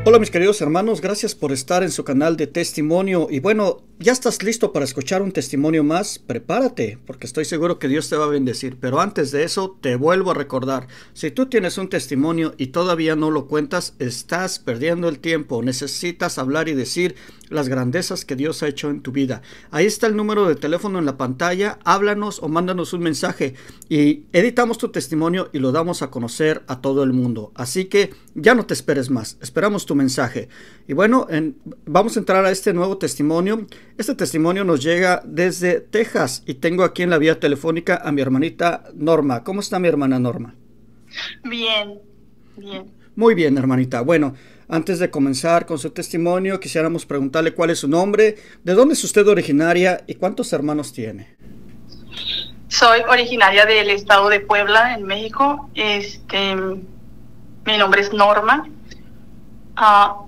Hola mis queridos hermanos, gracias por estar en su canal de testimonio. Y bueno, ya estás listo para escuchar un testimonio más. Prepárate, porque estoy seguro que Dios te va a bendecir. Pero antes de eso, te vuelvo a recordar, si tú tienes un testimonio y todavía no lo cuentas, estás perdiendo el tiempo. Necesitas hablar y decir las grandezas que Dios ha hecho en tu vida. Ahí está el número de teléfono en la pantalla. Háblanos o mándanos un mensaje y editamos tu testimonio y lo damos a conocer a todo el mundo. Así que ya no te esperes más. Esperamos tu mensaje. Y bueno, vamos a entrar a este nuevo testimonio. Este testimonio nos llega desde Texas y tengo aquí en la vía telefónica a mi hermanita Norma. ¿Cómo está mi hermana Norma? Bien, bien. Muy bien, hermanita. Bueno, antes de comenzar con su testimonio, quisiéramos preguntarle cuál es su nombre, de dónde es usted originaria y cuántos hermanos tiene. Soy originaria del estado de Puebla, en México. Mi nombre es Norma.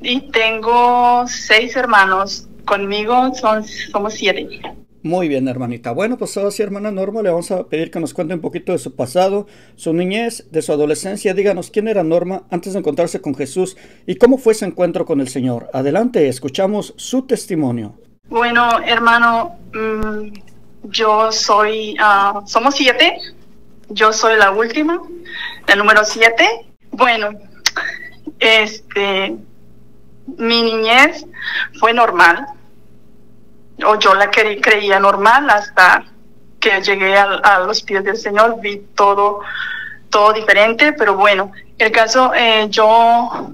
Y tengo 6 hermanos. Conmigo somos 7. Muy bien, hermanita. Bueno, pues ahora sí, hermana Norma, le vamos a pedir que nos cuente un poquito de su pasado, su niñez, de su adolescencia. Díganos quién era Norma antes de encontrarse con Jesús y cómo fue ese encuentro con el Señor. Adelante, escuchamos su testimonio. Bueno, hermano, somos 7. Yo soy la última, el número 7. Bueno, mi niñez fue normal, o yo la creía normal hasta que llegué a los pies del Señor. Vi todo diferente, pero bueno, el caso, yo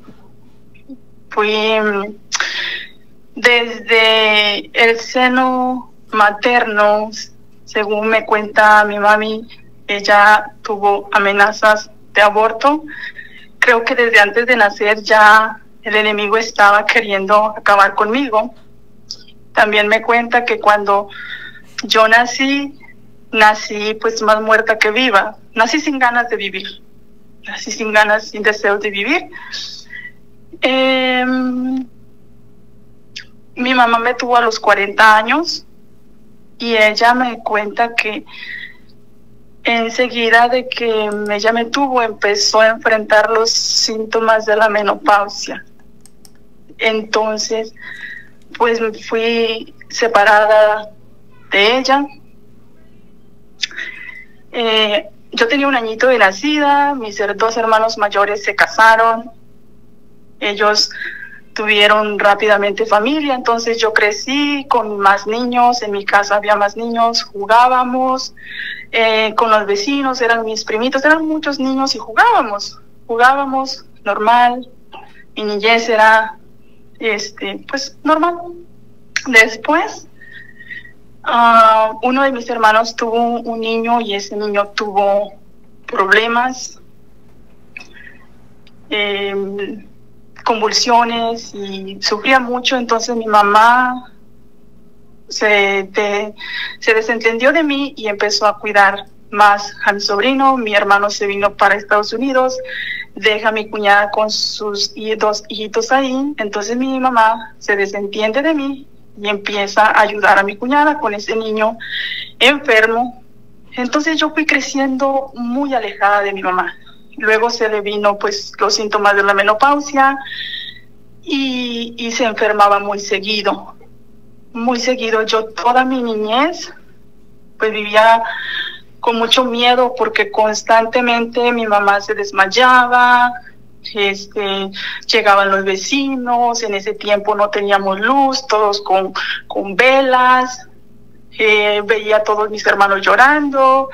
fui desde el seno materno, según me cuenta mi mami. Ella tuvo amenazas de aborto. Creo que desde antes de nacer ya el enemigo estaba queriendo acabar conmigo. También me cuenta que cuando yo nací pues más muerta que viva. Nací sin ganas de vivir. Nací sin ganas, sin deseos de vivir. Mi mamá me tuvo a los 40 años y ella me cuenta que enseguida de que ella me tuvo, empezó a enfrentar los síntomas de la menopausia. Entonces, pues fui separada de ella. Yo tenía 1 añito de nacida, mis 2 hermanos mayores se casaron, ellos tuvieron rápidamente familia, entonces yo crecí con más niños, en mi casa había más niños, jugábamos con los vecinos, eran mis primitos, eran muchos niños y jugábamos normal. Mi niñez era pues normal. Después uno de mis hermanos tuvo un niño y ese niño tuvo problemas, convulsiones y sufría mucho. Entonces mi mamá se desentendió de mí y empezó a cuidar más a mi sobrino. Mi hermano se vino para Estados Unidos, deja a mi cuñada con sus 2 hijitos ahí. Entonces mi mamá se desentiende de mí y empieza a ayudar a mi cuñada con ese niño enfermo. Entonces yo fui creciendo muy alejada de mi mamá. Luego se le vino pues los síntomas de la menopausia y se enfermaba muy seguido. Muy seguido. Yo toda mi niñez pues vivía con mucho miedo porque constantemente mi mamá se desmayaba, llegaban los vecinos, en ese tiempo no teníamos luz, todos con velas, veía a todos mis hermanos llorando,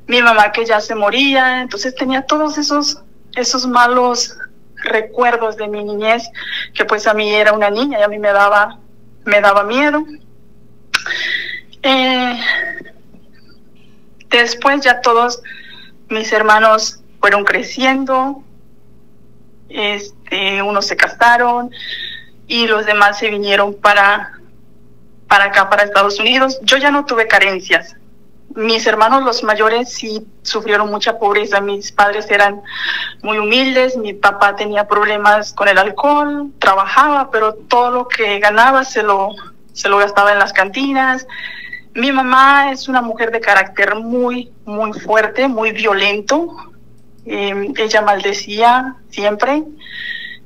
mi mamá que ya se moría. Entonces tenía todos esos malos recuerdos de mi niñez, que pues a mí era una niña y a mí me daba miedo. Después ya todos mis hermanos fueron creciendo, unos se casaron y los demás se vinieron para acá, para Estados Unidos. Yo ya no tuve carencias. Mis hermanos, los mayores, sí sufrieron mucha pobreza. Mis padres eran muy humildes, mi papá tenía problemas con el alcohol, trabajaba, pero todo lo que ganaba se lo gastaba en las cantinas. Mi mamá es una mujer de carácter muy, muy fuerte, muy violento. Ella maldecía siempre.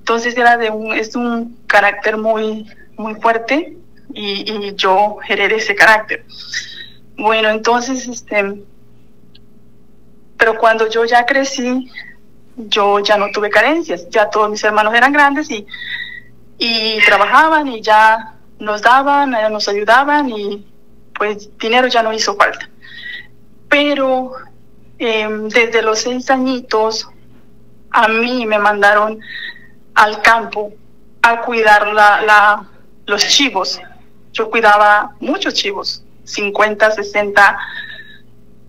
Entonces es un carácter muy, muy fuerte y yo heredé ese carácter. Bueno, entonces, pero cuando yo ya crecí, yo ya no tuve carencias, ya todos mis hermanos eran grandes y trabajaban y ya nos daban, nos ayudaban y pues dinero ya no hizo falta. Pero desde los 6 añitos a mí me mandaron al campo a cuidar los chivos. Yo cuidaba muchos chivos, 50, 60,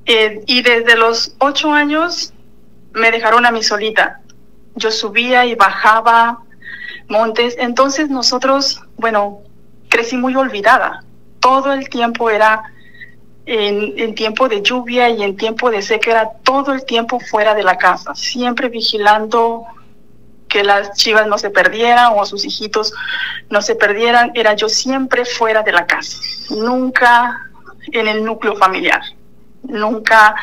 y desde los 8 años me dejaron a mí solita. Yo subía y bajaba montes. Entonces nosotros, bueno, crecí muy olvidada. Todo el tiempo era en tiempo de lluvia y en tiempo de seca, era todo el tiempo fuera de la casa, siempre vigilando que las chivas no se perdieran o sus hijitos no se perdieran. Era yo siempre fuera de la casa, nunca en el núcleo familiar, nunca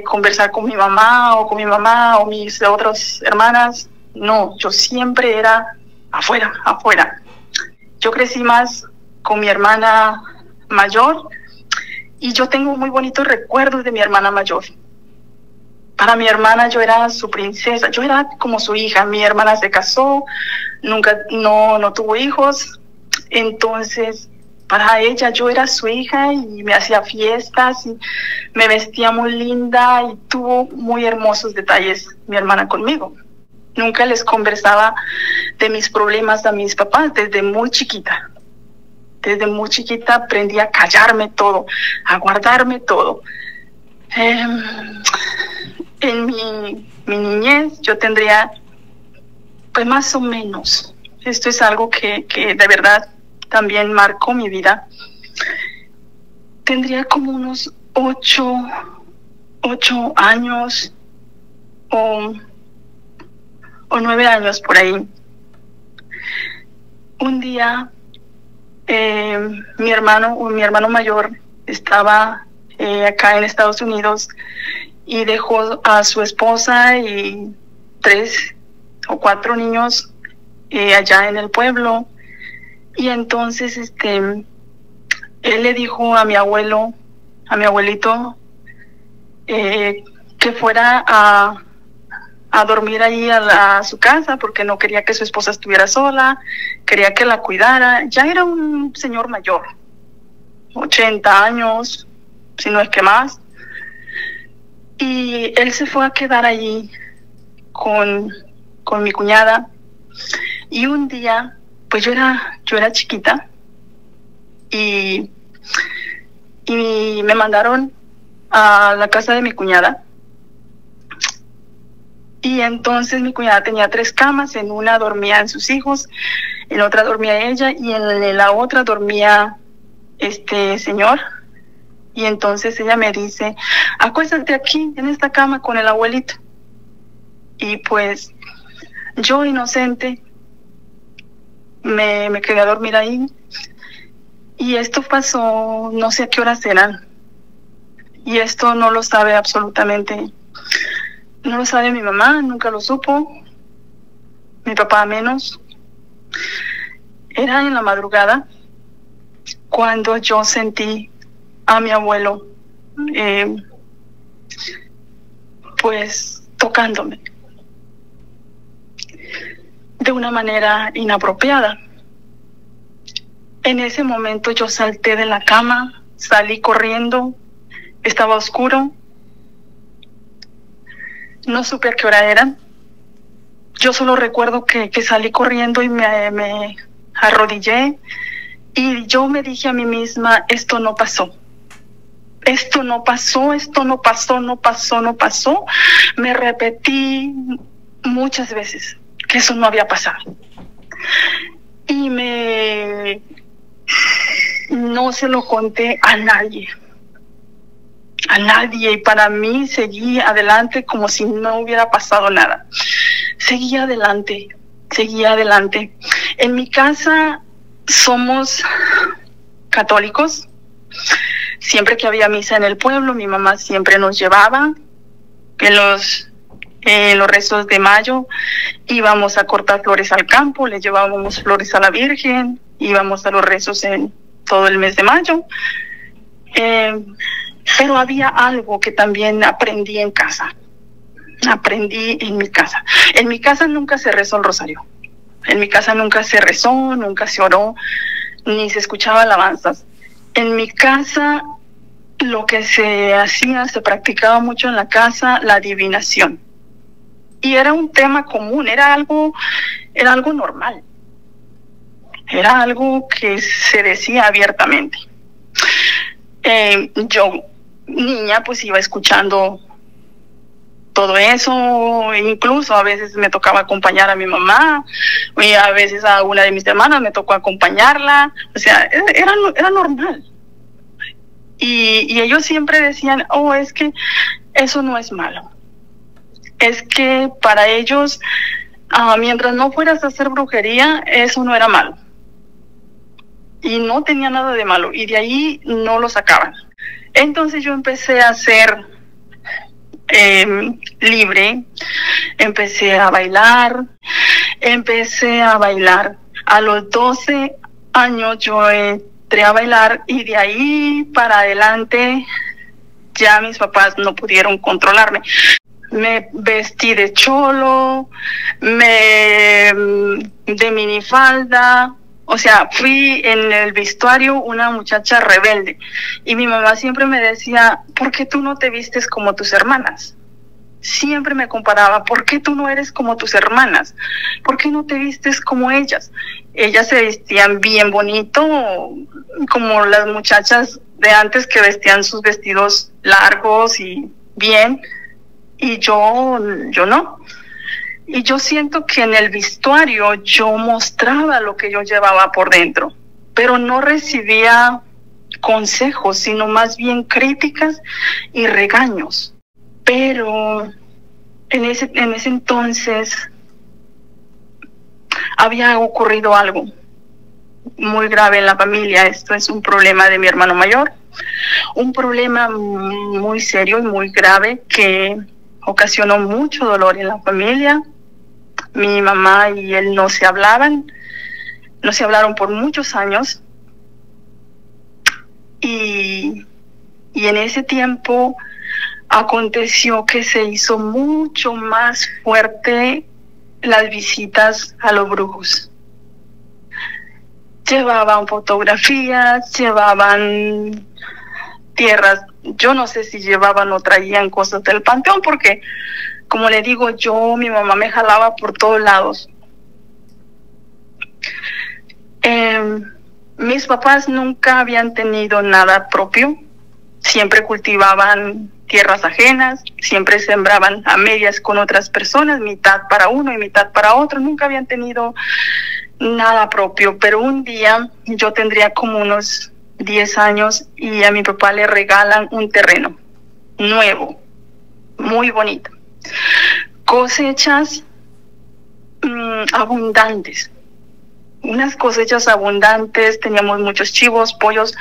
conversar con mi mamá o mis otras hermanas. No, yo siempre era afuera. Yo crecí más con mi hermana mayor y yo tengo muy bonitos recuerdos de mi hermana mayor. Para mi hermana yo era su princesa, yo era como su hija. Mi hermana se casó, no tuvo hijos, entonces para ella yo era su hija y me hacía fiestas y me vestía muy linda y tuvo muy hermosos detalles mi hermana conmigo. Nunca les conversaba de mis problemas a mis papás desde muy chiquita. Desde muy chiquita aprendí a callarme todo, a guardarme todo. En mi niñez yo tendría, pues más o menos, esto es algo que de verdad también marcó mi vida, tendría como unos 8 años o 9 años por ahí. Un día mi hermano mayor estaba acá en Estados Unidos y dejó a su esposa y 3 o 4 niños allá en el pueblo. Y entonces él le dijo a mi abuelito, que fuera a dormir allí a su casa, porque no quería que su esposa estuviera sola, quería que la cuidara. Ya era un señor mayor, 80 años, si no es que más. Y él se fue a quedar allí con mi cuñada. Y un día, pues yo era chiquita y me mandaron a la casa de mi cuñada. Y entonces mi cuñada tenía 3 camas, en una dormían sus hijos, en otra dormía ella y en la otra dormía este señor. Y entonces ella me dice, acuéstate aquí en esta cama con el abuelito. Y pues yo, inocente, me quedé a dormir ahí. Y esto pasó, no sé a qué horas eran. Y esto no lo sabe absolutamente. No lo sabe mi mamá, nunca lo supo. Mi papá menos. Era en la madrugada cuando yo sentí a mi abuelo pues tocándome de una manera inapropiada. En ese momento yo salté de la cama, salí corriendo, estaba oscuro, no supe a qué hora era. Yo solo recuerdo que salí corriendo y me arrodillé y yo me dije a mí misma, esto no pasó. Esto no pasó, esto no pasó, no pasó, no pasó. Me repetí muchas veces que eso no había pasado. Y no se lo conté a nadie. A nadie. Y para mí seguí adelante como si no hubiera pasado nada. Seguí adelante. En mi casa somos católicos. Siempre que había misa en el pueblo, mi mamá siempre nos llevaba. los rezos de mayo íbamos a cortar flores al campo, le llevábamos flores a la Virgen, íbamos a los rezos en todo el mes de mayo. Pero había algo que también aprendí en casa. Aprendí en mi casa. En mi casa nunca se rezó el rosario. En mi casa nunca se rezó, nunca se oró, ni se escuchaba alabanzas. En mi casa lo que se hacía, se practicaba mucho en la casa, la adivinación. Y era un tema común, era algo normal. Era algo que se decía abiertamente. Yo, niña, pues iba escuchando todo eso, incluso a veces me tocaba acompañar a mi mamá, y a veces a una de mis hermanas me tocó acompañarla, o sea, era normal. Y ellos siempre decían, oh, es que eso no es malo. Es que para ellos, mientras no fueras a hacer brujería, eso no era malo. Y no tenía nada de malo, y de ahí no lo sacaban. Entonces yo empecé a ser libre, empecé a bailar. A los 12 años yo entré a bailar, y de ahí para adelante ya mis papás no pudieron controlarme. Me vestí de cholo, de minifalda. O sea, fui en el vestuario una muchacha rebelde. Y mi mamá siempre me decía, ¿por qué tú no te vistes como tus hermanas? Siempre me comparaba, ¿por qué tú no eres como tus hermanas? ¿Por qué no te vistes como ellas? Ellas se vestían bien bonito, como las muchachas de antes que vestían sus vestidos largos y bien. Y yo no. Y yo siento que en el vestuario yo mostraba lo que yo llevaba por dentro, pero no recibía consejos, sino más bien críticas y regaños. Pero en ese entonces había ocurrido algo muy grave en la familia. Esto es un problema de mi hermano mayor, un problema muy serio y muy grave que ocasionó mucho dolor en la familia. Mi mamá y él no se hablaron por muchos años, y en ese tiempo aconteció que se hizo mucho más fuerte las visitas a los brujos. Llevaban fotografías, llevaban tierras, yo no sé si llevaban o traían cosas del panteón, porque como le digo, mi mamá me jalaba por todos lados. Mis papás nunca habían tenido nada propio, siempre cultivaban tierras ajenas, siempre sembraban a medias con otras personas, mitad para uno y mitad para otro, nunca habían tenido nada propio. Pero un día, yo tendría como unos 10 años, y a mi papá le regalan un terreno nuevo, muy bonito. Cosechas abundantes, unas cosechas abundantes, teníamos muchos chivos, pollos,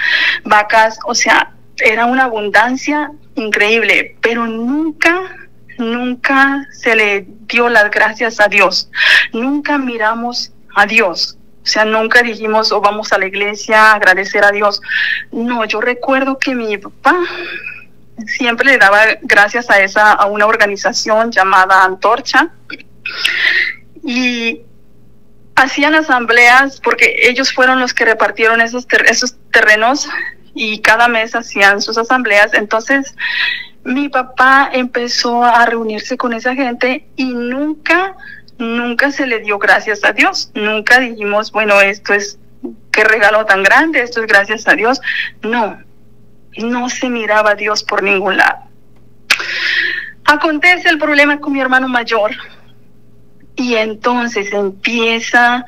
vacas, o sea, era una abundancia increíble, pero nunca se le dio las gracias a Dios, nunca miramos a Dios. O sea, nunca dijimos, vamos a la iglesia a agradecer a Dios. No, yo recuerdo que mi papá siempre le daba gracias a una organización llamada Antorcha, y hacían asambleas, porque ellos fueron los que repartieron esos terrenos, y cada mes hacían sus asambleas. Entonces mi papá empezó a reunirse con esa gente, y nunca se le dio gracias a Dios. Nunca dijimos, bueno, esto es, qué regalo tan grande, esto es gracias a Dios. No se miraba a Dios por ningún lado. Acontece el problema con mi hermano mayor, y entonces empieza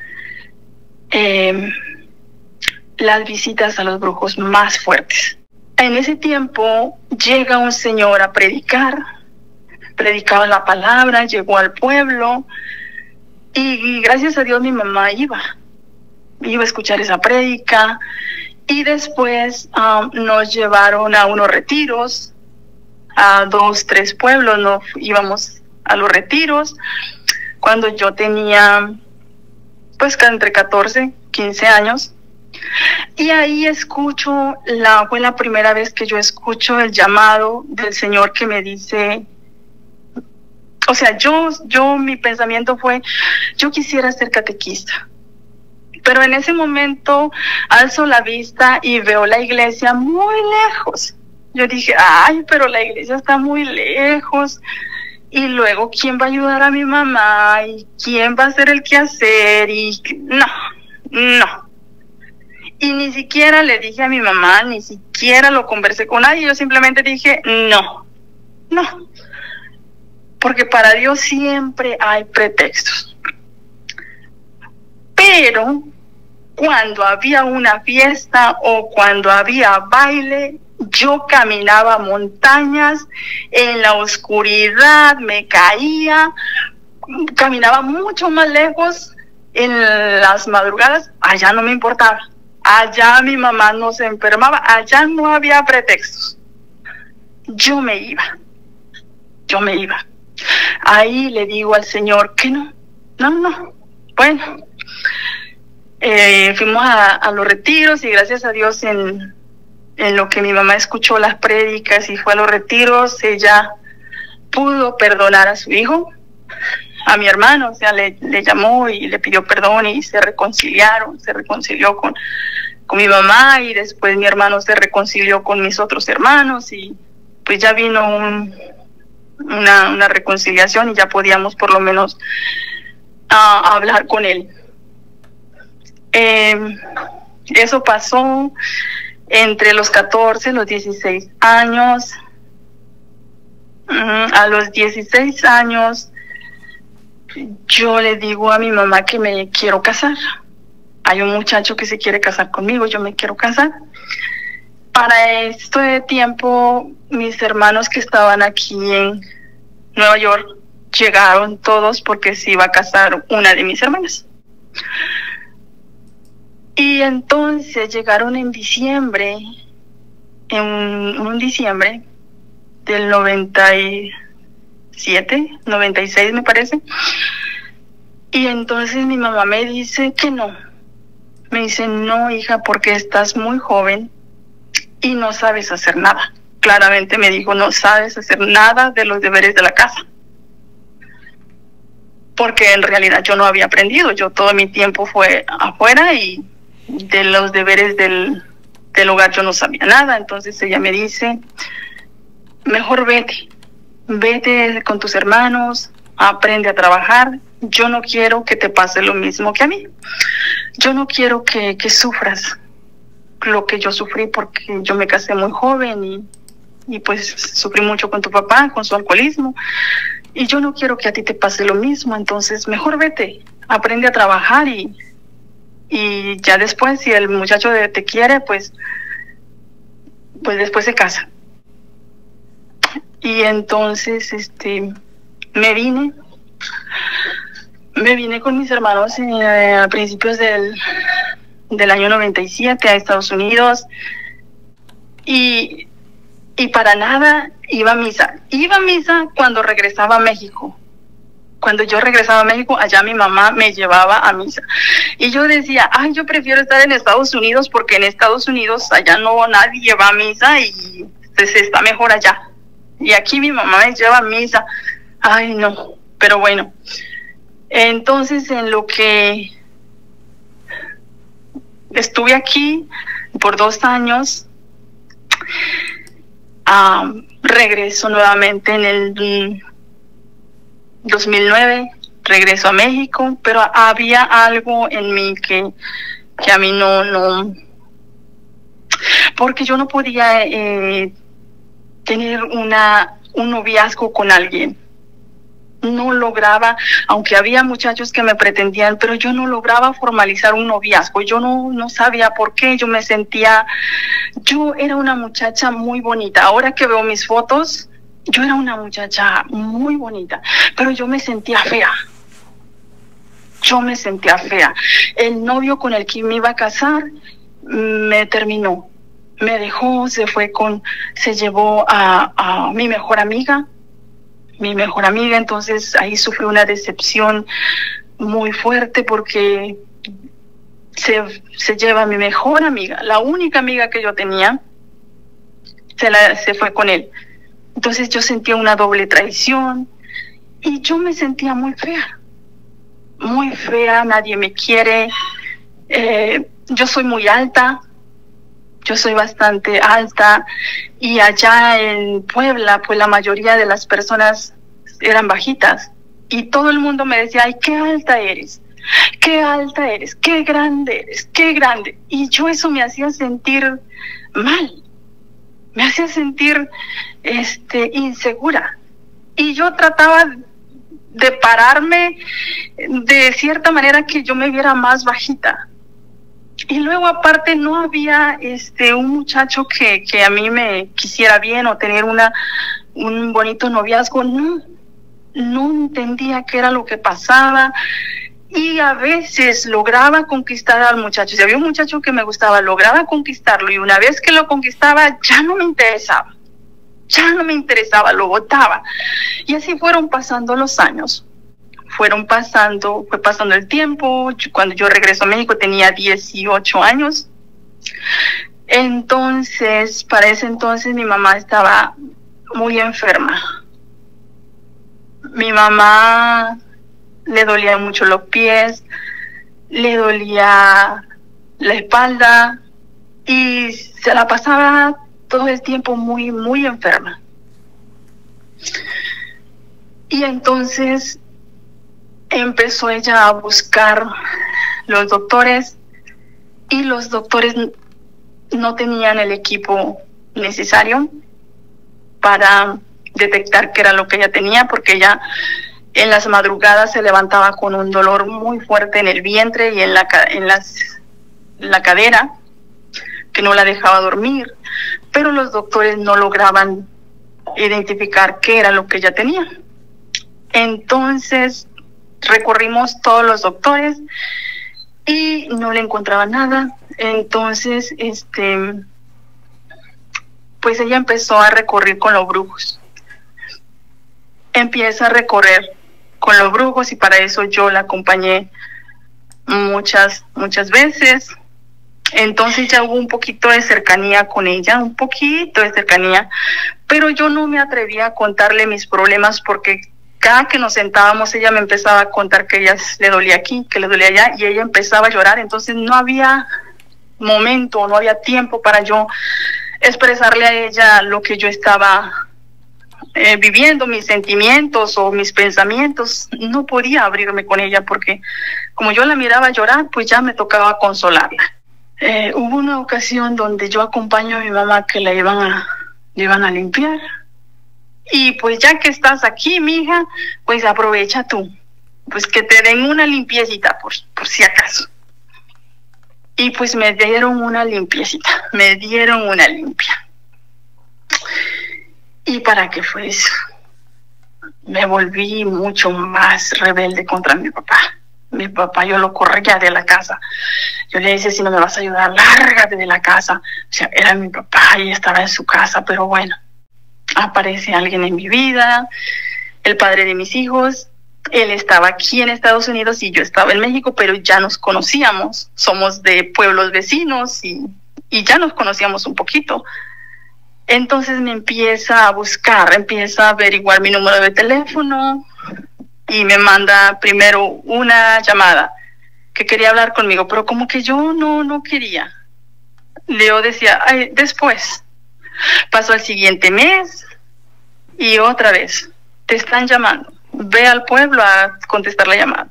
las visitas a los brujos más fuertes. En ese tiempo llega un señor a predicar, predicaba la palabra, llegó al pueblo, y gracias a Dios mi mamá iba a escuchar esa prédica. Y después nos llevaron a unos retiros, a 2, 3 pueblos, íbamos a los retiros cuando yo tenía pues entre 14, 15 años. Y ahí fue la primera vez que yo escucho el llamado del Señor que me dice, o sea, mi pensamiento fue, yo quisiera ser catequista. Pero en ese momento alzo la vista y veo la iglesia muy lejos. Yo dije, ay, pero la iglesia está muy lejos. Y luego, ¿quién va a ayudar a mi mamá? ¿Y quién va a hacer el quehacer? Y no. Y ni siquiera le dije a mi mamá, ni siquiera lo conversé con nadie. Yo simplemente dije, no. Porque para Dios siempre hay pretextos. Pero cuando había una fiesta o cuando había baile, yo caminaba montañas en la oscuridad, me caía, caminaba mucho más lejos en las madrugadas, allá no me importaba, allá mi mamá no se enfermaba, allá no había pretextos. Yo me iba. Ahí le digo al Señor que no. Bueno, fuimos a los retiros y gracias a Dios en lo que mi mamá escuchó las prédicas y fue a los retiros, ella pudo perdonar a su hijo, a mi hermano, o sea, le llamó y le pidió perdón y se reconcilió con mi mamá y después mi hermano se reconcilió con mis otros hermanos y pues ya vino una reconciliación y ya podíamos por lo menos hablar con él. Eso pasó entre los 14 y los 16 años. A los 16 años yo le digo a mi mamá que me quiero casar. Hay un muchacho que se quiere casar conmigo, yo me quiero casar. Para este tiempo, mis hermanos que estaban aquí en Nueva York llegaron todos porque se iba a casar una de mis hermanas. Y entonces llegaron en diciembre, en un diciembre del 97, 96 me parece. Y entonces mi mamá me dice que no. Me dice, no, hija, porque estás muy joven y no sabes hacer nada. Claramente me dijo, no sabes hacer nada de los deberes de la casa. Porque en realidad yo no había aprendido. Yo todo mi tiempo fue afuera y de los deberes del hogar yo no sabía nada. Entonces ella me dice, mejor vete con tus hermanos, aprende a trabajar. Yo no quiero que te pase lo mismo que a mí. Yo no quiero que sufras lo que yo sufrí porque yo me casé muy joven y pues sufrí mucho con tu papá, con su alcoholismo. Y yo no quiero que a ti te pase lo mismo. Entonces mejor vete, aprende a trabajar y ya después, si el muchacho te quiere, pues después se casa. Y entonces me vine con mis hermanos a principios del año 97 a Estados Unidos y para nada iba a misa. Iba a misa cuando regresaba a México. Cuando yo regresaba a México, allá mi mamá me llevaba a misa. Y yo decía, ay, yo prefiero estar en Estados Unidos porque en Estados Unidos allá no nadie va a misa y pues está mejor allá. Y aquí mi mamá me lleva a misa. Ay, no. Pero bueno. Entonces, en lo que estuve aquí por 2 años, regreso nuevamente en el 2009, regreso a México, pero había algo en mí que a mí no, porque yo no podía tener un noviazgo con alguien. No lograba, aunque había muchachos que me pretendían, pero yo no lograba formalizar un noviazgo. Yo no sabía por qué. Yo era una muchacha muy bonita. Ahora que veo mis fotos, yo era una muchacha muy bonita, pero yo me sentía fea. El novio con el que me iba a casar me terminó, me dejó, se llevó a mi mejor amiga. mi mejor amiga. Entonces ahí sufrí una decepción muy fuerte porque se lleva a mi mejor amiga, la única amiga que yo tenía, se fue con él. Entonces yo sentía una doble traición y yo me sentía muy fea, nadie me quiere. Yo soy muy alta, yo soy bastante alta, y allá en Puebla pues la mayoría de las personas eran bajitas y todo el mundo me decía, ay, qué alta eres, qué alta eres, qué grande eres, qué grande. Y yo eso me hacía sentir mal, me hacía sentir insegura. Y yo trataba de pararme de cierta manera que yo me viera más bajita. Y luego aparte no había un muchacho que a mí me quisiera bien o tener un bonito noviazgo. No entendía qué era lo que pasaba. Y a veces lograba conquistar al muchacho. Si había un muchacho que me gustaba, lograba conquistarlo, y una vez que lo conquistaba ya no me interesaba, lo botaba. Y así fueron pasando los años. Fue pasando el tiempo. Cuando yo regreso a México tenía 18 años. Entonces, para ese entonces mi mamá estaba muy enferma. Mi mamá le dolían mucho los pies, le dolía la espalda y se la pasaba todo el tiempo muy, muy enferma. Y entonces empezó ella a buscar los doctores, y los doctores no tenían el equipo necesario para detectar qué era lo que ella tenía, porque ella en las madrugadas se levantaba con un dolor muy fuerte en el vientre y en la cadera, que no la dejaba dormir, pero los doctores no lograban identificar qué era lo que ella tenía. Entonces recorrimos todos los doctores y no le encontraban nada. Entonces pues ella empezó a recorrer con los brujos. Empieza a recorrer con los brujos, y para eso yo la acompañé muchas veces. Entonces ya hubo un poquito de cercanía con ella, pero yo no me atrevía a contarle mis problemas, porque cada que nos sentábamos ella me empezaba a contar que ella le dolía aquí, que le dolía allá, y ella empezaba a llorar. Entonces no había momento, no había tiempo para yo expresarle a ella lo que yo estaba viviendo, mis sentimientos o mis pensamientos. No podía abrirme con ella, porque como yo la miraba llorar, pues ya me tocaba consolarla. Hubo una ocasión donde yo acompaño a mi mamá, que la iban a limpiar, y pues ya que estás aquí, mija, pues aprovecha tú, pues que te den una limpiecita por si acaso. Y pues me dieron una limpiecita, limpia. ¿Y para qué fue eso? Me volví mucho más rebelde contra mi papá. Mi papá, yo lo corría de la casa. Yo le decía, si no me vas a ayudar, lárgate de la casa. O sea, era mi papá y estaba en su casa, pero bueno, aparece alguien en mi vida, el padre de mis hijos. Él estaba aquí en Estados Unidos y yo estaba en México, pero ya nos conocíamos. Somos de pueblos vecinos y ya nos conocíamos un poquito. Entonces me empieza a buscar, empieza a averiguar mi número de teléfono y me manda primero una llamada que quería hablar conmigo, pero como que yo no quería. Leo decía, ay, después. Pasó el siguiente mes y otra vez, te están llamando, ve al pueblo a contestar la llamada.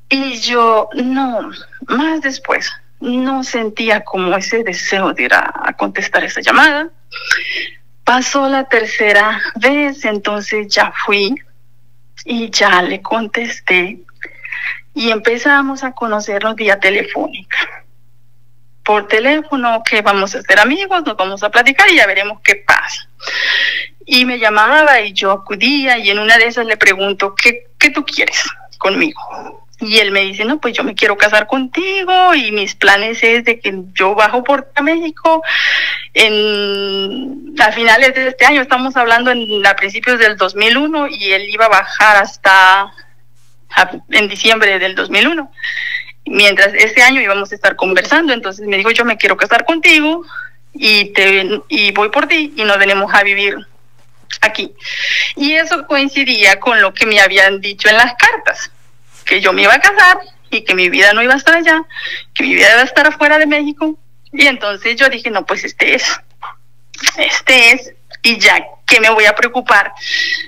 Y yo, no, más después, no sentía como ese deseo de ir a contestar esa llamada. Pasó la tercera vez, entonces ya fui y ya le contesté y empezamos a conocernos vía telefónica. Por teléfono, que vamos a ser amigos, nos vamos a platicar y ya veremos qué pasa. Y me llamaba y yo acudía, y en una de esas le pregunto, ¿qué tú quieres conmigo? Y él me dice, no, pues yo me quiero casar contigo y mis planes es de que yo bajo por a México a finales de este año, estamos hablando a principios del 2001, y él iba a bajar hasta en diciembre del 2001. Mientras ese año íbamos a estar conversando, entonces me dijo, yo me quiero casar contigo y voy por ti y nos venimos a vivir aquí. Y eso coincidía con lo que me habían dicho en las cartas, que yo me iba a casar y que mi vida no iba a estar allá, que mi vida iba a estar afuera de México. Y entonces yo dije, no, pues este es, y ya, ¿qué me voy a preocupar?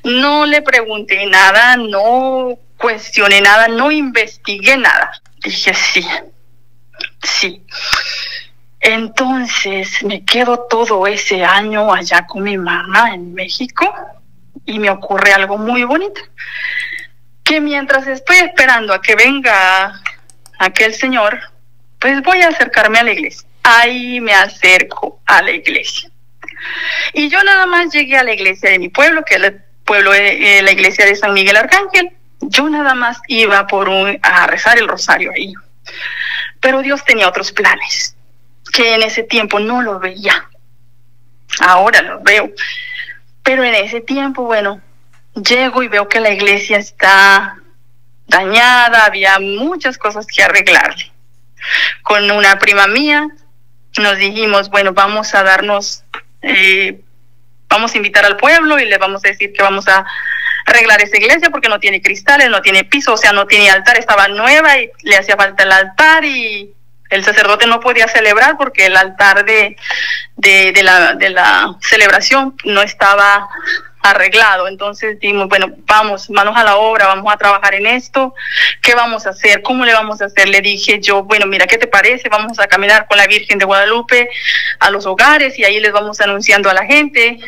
No le pregunté nada, no cuestioné nada, no investigué nada. Dije, sí. Entonces me quedo todo ese año allá con mi mamá en México y me ocurre algo muy bonito. Que mientras estoy esperando a que venga aquel señor, pues voy a acercarme a la iglesia. Ahí me acerco a la iglesia. Y yo nada más llegué a la iglesia de mi pueblo, que es el pueblo de la iglesia de San Miguel Arcángel. Yo nada más iba a rezar el rosario ahí. Pero Dios tenía otros planes, que en ese tiempo no lo veía. Ahora lo veo. Pero en ese tiempo, bueno, llego y veo que la iglesia está dañada, había muchas cosas que arreglarle. Con una prima mía nos dijimos, bueno, vamos a invitar al pueblo y le vamos a decir que vamos a arreglar esa iglesia porque no tiene cristales, no tiene piso, o sea, no tiene altar, estaba nueva y le hacía falta el altar, y el sacerdote no podía celebrar porque el altar de la celebración no estaba arreglado. Entonces dijimos, bueno, vamos, manos a la obra, vamos a trabajar en esto. ¿Qué vamos a hacer? ¿Cómo le vamos a hacer? Le dije yo, bueno, mira, ¿qué te parece? Vamos a caminar con la Virgen de Guadalupe a los hogares y ahí les vamos anunciando a la gente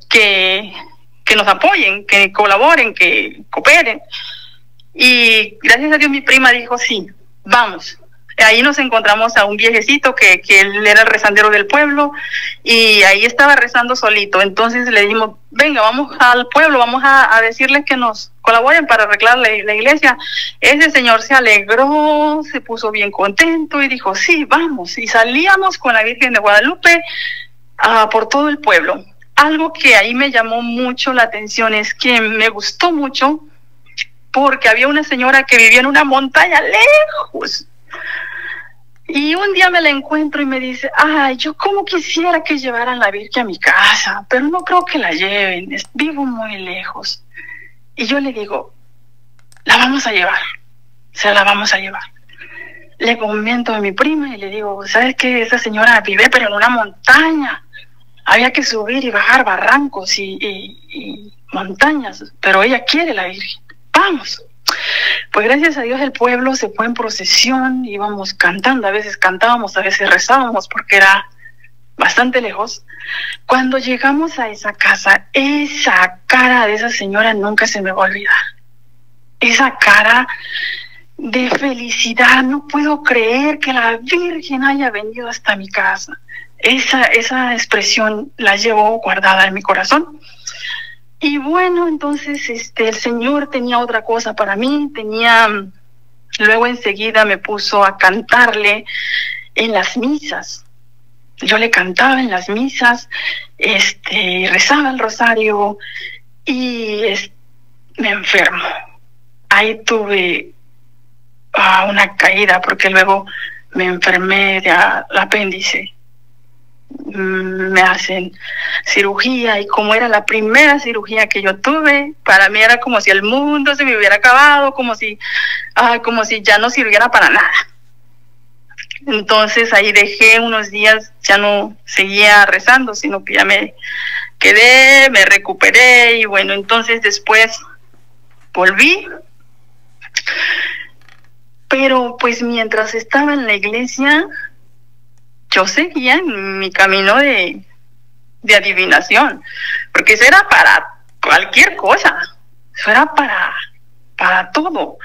que nos apoyen, que colaboren, que cooperen. Y gracias a Dios mi prima dijo, sí, vamos. Ahí nos encontramos a un viejecito que él era el rezandero del pueblo y ahí estaba rezando solito. Entonces le dijimos, venga, vamos al pueblo, vamos a decirles que nos colaboren para arreglar la iglesia. Ese señor se alegró, se puso bien contento y dijo, sí, vamos. Y salíamos con la Virgen de Guadalupe por todo el pueblo. Algo que ahí me llamó mucho la atención es que me gustó mucho porque había una señora que vivía en una montaña lejos. Y un día me la encuentro y me dice, ay, yo como quisiera que llevaran la Virgen a mi casa, pero no creo que la lleven, vivo muy lejos. Y yo le digo, la vamos a llevar, la vamos a llevar. Le comento a mi prima y le digo, ¿sabes qué? Esa señora vive pero en una montaña. Había que subir y bajar barrancos y montañas, pero ella quiere la Virgen. Vamos. Pues gracias a Dios el pueblo se fue en procesión, íbamos cantando, a veces cantábamos, a veces rezábamos porque era bastante lejos. Cuando llegamos a esa casa, esa cara de esa señora nunca se me va a olvidar. Esa cara de felicidad, no puedo creer que la Virgen haya venido hasta mi casa. Esa expresión la llevo guardada en mi corazón. Y bueno, entonces el Señor tenía otra cosa para mí, luego enseguida me puso a cantarle en las misas. Yo le cantaba en las misas, rezaba el rosario y me enfermo. Ahí tuve una caída porque luego me enfermé del apéndice. Me hacen cirugía y como era la primera cirugía que yo tuve, para mí era como si el mundo se me hubiera acabado, como si ya no sirviera para nada. Entonces ahí dejé unos días, ya no seguía rezando, sino que ya me quedé, me recuperé y bueno, entonces después volví. Pero pues mientras estaba en la iglesia, yo seguía en mi camino de adivinación, porque eso era para cualquier cosa, eso era para todo.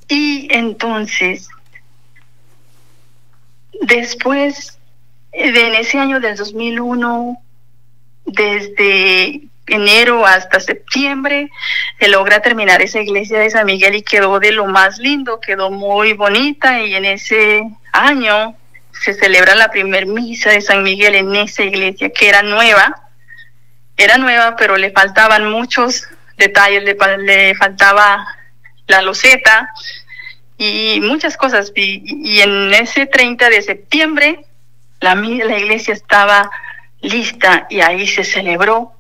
Y entonces, después, en ese año del 2001, desde enero hasta septiembre, se logra terminar esa iglesia de San Miguel y quedó de lo más lindo, quedó muy bonita, y en ese año se celebra la primer misa de San Miguel en esa iglesia, que era nueva, pero le faltaban muchos detalles, le faltaba la loseta y muchas cosas, y en ese 30 de septiembre la iglesia estaba lista y ahí se celebró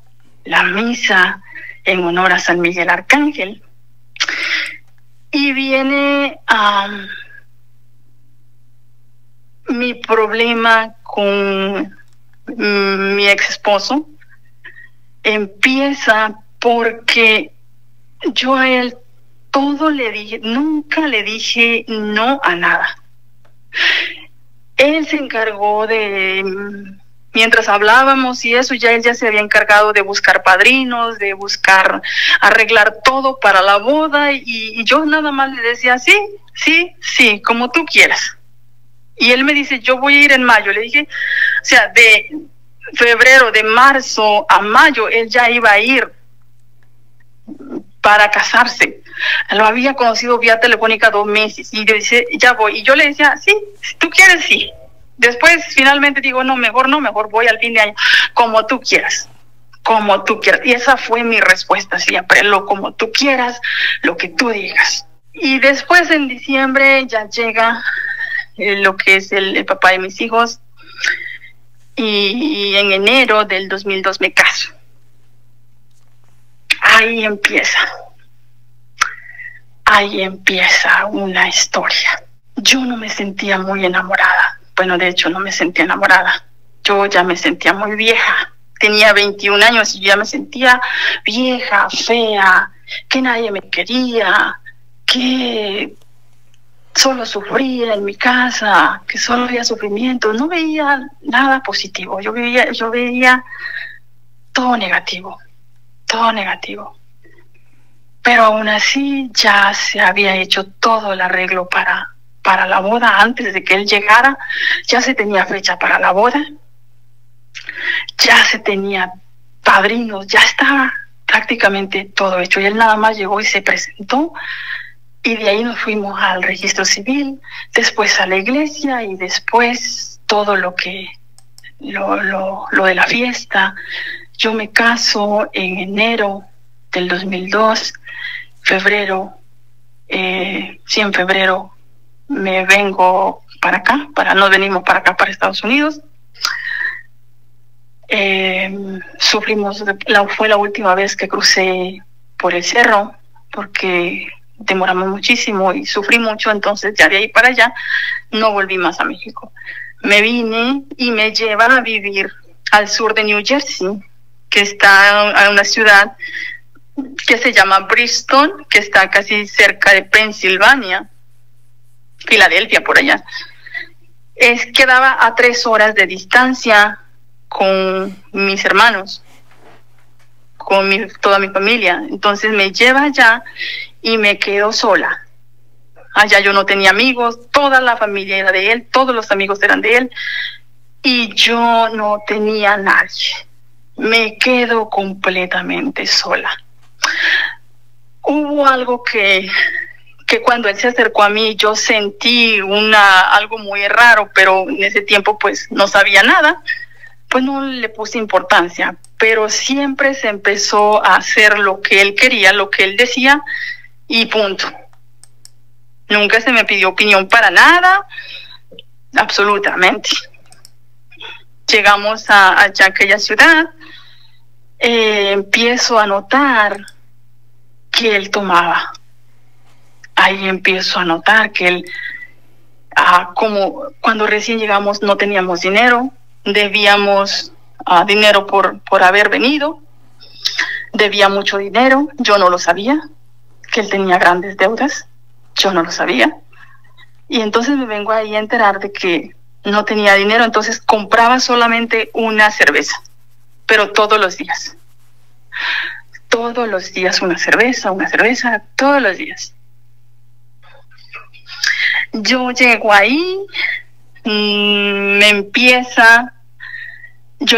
la misa en honor a San Miguel Arcángel. Y viene mi problema con mi ex esposo. Empieza porque yo a él todo le dije, nunca le dije no a nada. Él se encargó de, mientras hablábamos y eso, él ya se había encargado de buscar padrinos, de buscar, arreglar todo para la boda, y yo nada más le decía, sí, como tú quieras. Y él me dice, yo voy a ir en mayo. Le dije, o sea, de febrero, de marzo a mayo, él ya iba a ir para casarse. Lo había conocido vía telefónica 2 meses, y dice, ya voy. Y yo le decía, sí, si tú quieres, sí. Después finalmente digo, no, mejor voy al fin de año, como tú quieras. Y esa fue mi respuesta siempre, como tú quieras, lo que tú digas. Y después en diciembre ya llega lo que es el papá de mis hijos, y en enero del 2002 me caso. Ahí empieza una historia. Yo no me sentía muy enamorada. Bueno, de hecho no me sentía enamorada. Yo ya me sentía muy vieja. Tenía 21 años y ya me sentía vieja, fea, que nadie me quería, que solo sufría en mi casa, que solo había sufrimiento. No veía nada positivo. Yo veía todo negativo. Pero aún así ya se había hecho todo el arreglo para la boda. Antes de que él llegara, ya se tenía fecha para la boda, ya se tenía padrinos, ya estaba prácticamente todo hecho. Y él nada más llegó y se presentó, y de ahí nos fuimos al registro civil, después a la iglesia, y después todo lo de la fiesta. Yo me caso en enero del 2002, en febrero me vengo para acá, nos venimos para acá, para Estados Unidos. Fue la última vez que crucé por el cerro, porque demoramos muchísimo y sufrí mucho, entonces ya de ahí para allá no volví más a México. Me vine y me lleva a vivir al sur de New Jersey, que está en una ciudad que se llama Bristol, que está casi cerca de Pensilvania, Filadelfia, por allá. Quedaba a 3 horas de distancia con mis hermanos, con toda mi familia. Entonces me lleva allá y me quedo sola. Allá yo no tenía amigos, toda la familia era de él, todos los amigos eran de él, y yo no tenía nadie. Me quedo completamente sola. Hubo algo que cuando él se acercó a mí, yo sentí algo muy raro, pero en ese tiempo pues no sabía nada, pues no le puse importancia, pero siempre se empezó a hacer lo que él quería, lo que él decía, y punto. Nunca se me pidió opinión para nada, absolutamente. Llegamos a aquella ciudad, empiezo a notar que él tomaba. Ahí empiezo a notar que él, como cuando recién llegamos no teníamos dinero, debíamos dinero por haber venido, debía mucho dinero, yo no lo sabía, que él tenía grandes deudas, yo no lo sabía, y entonces me vengo ahí a enterar de que no tenía dinero, entonces compraba solamente una cerveza, pero todos los días una cerveza, todos los días. Yo llego ahí, yo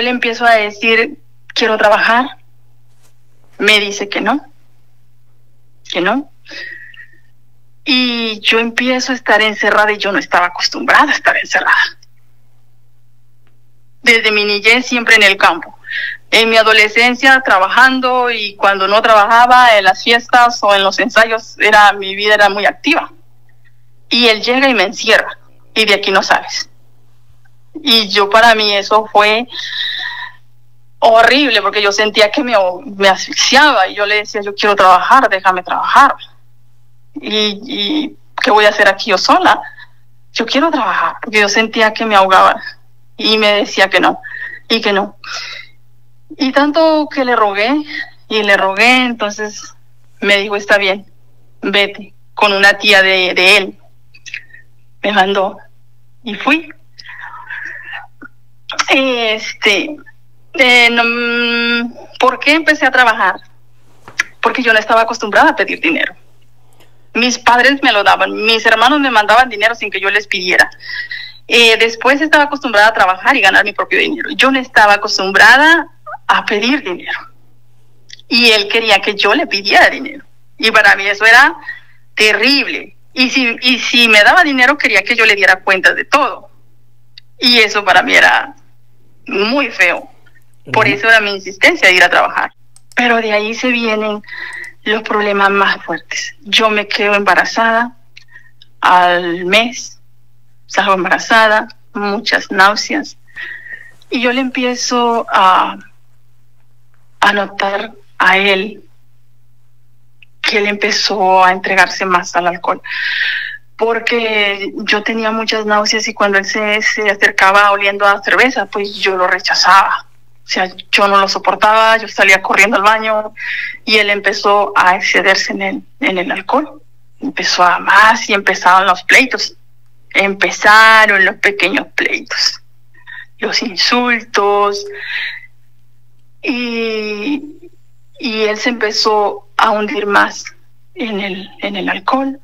le empiezo a decir, quiero trabajar, Me dice que no, que no. Y yo empiezo a estar encerrada y yo no estaba acostumbrada a estar encerrada. Desde mi niñez siempre en el campo. En mi adolescencia trabajando, y cuando no trabajaba en las fiestas o en los ensayos, mi vida era muy activa. Y él llega y me encierra y de aquí no sales. Y para mí eso fue horrible, porque yo sentía que me asfixiaba y yo le decía, yo quiero trabajar, déjame trabajar. ¿Y qué voy a hacer aquí yo sola? Yo quiero trabajar, porque yo sentía que me ahogaba y me decía que no, y que no. Y tanto que le rogué, entonces me dijo, está bien, vete, con una tía de él. Me mandó y fui. ¿Por qué empecé a trabajar? Porque yo no estaba acostumbrada a pedir dinero. Mis padres me lo daban, mis hermanos me mandaban dinero sin que yo les pidiera. Después estaba acostumbrada a trabajar y ganar mi propio dinero. Yo no estaba acostumbrada a pedir dinero. Y él quería que yo le pidiera dinero. Y para mí eso era terrible. Y si me daba dinero, quería que yo le diera cuentas de todo. Y eso para mí era muy feo. Por eso era mi insistencia de ir a trabajar. Pero de ahí se vienen los problemas más fuertes. Yo me quedo embarazada al mes, salgo embarazada, muchas náuseas. Y yo le empiezo a notar a él que él empezó a entregarse más al alcohol, porque yo tenía muchas náuseas y cuando él se acercaba oliendo a cerveza, pues yo lo rechazaba. O sea, yo no lo soportaba, yo salía corriendo al baño y él empezó a excederse en el alcohol. Empezó a más y empezaron los pleitos. Empezaron los pequeños pleitos, los insultos, y él se empezó a hundir más en el alcohol.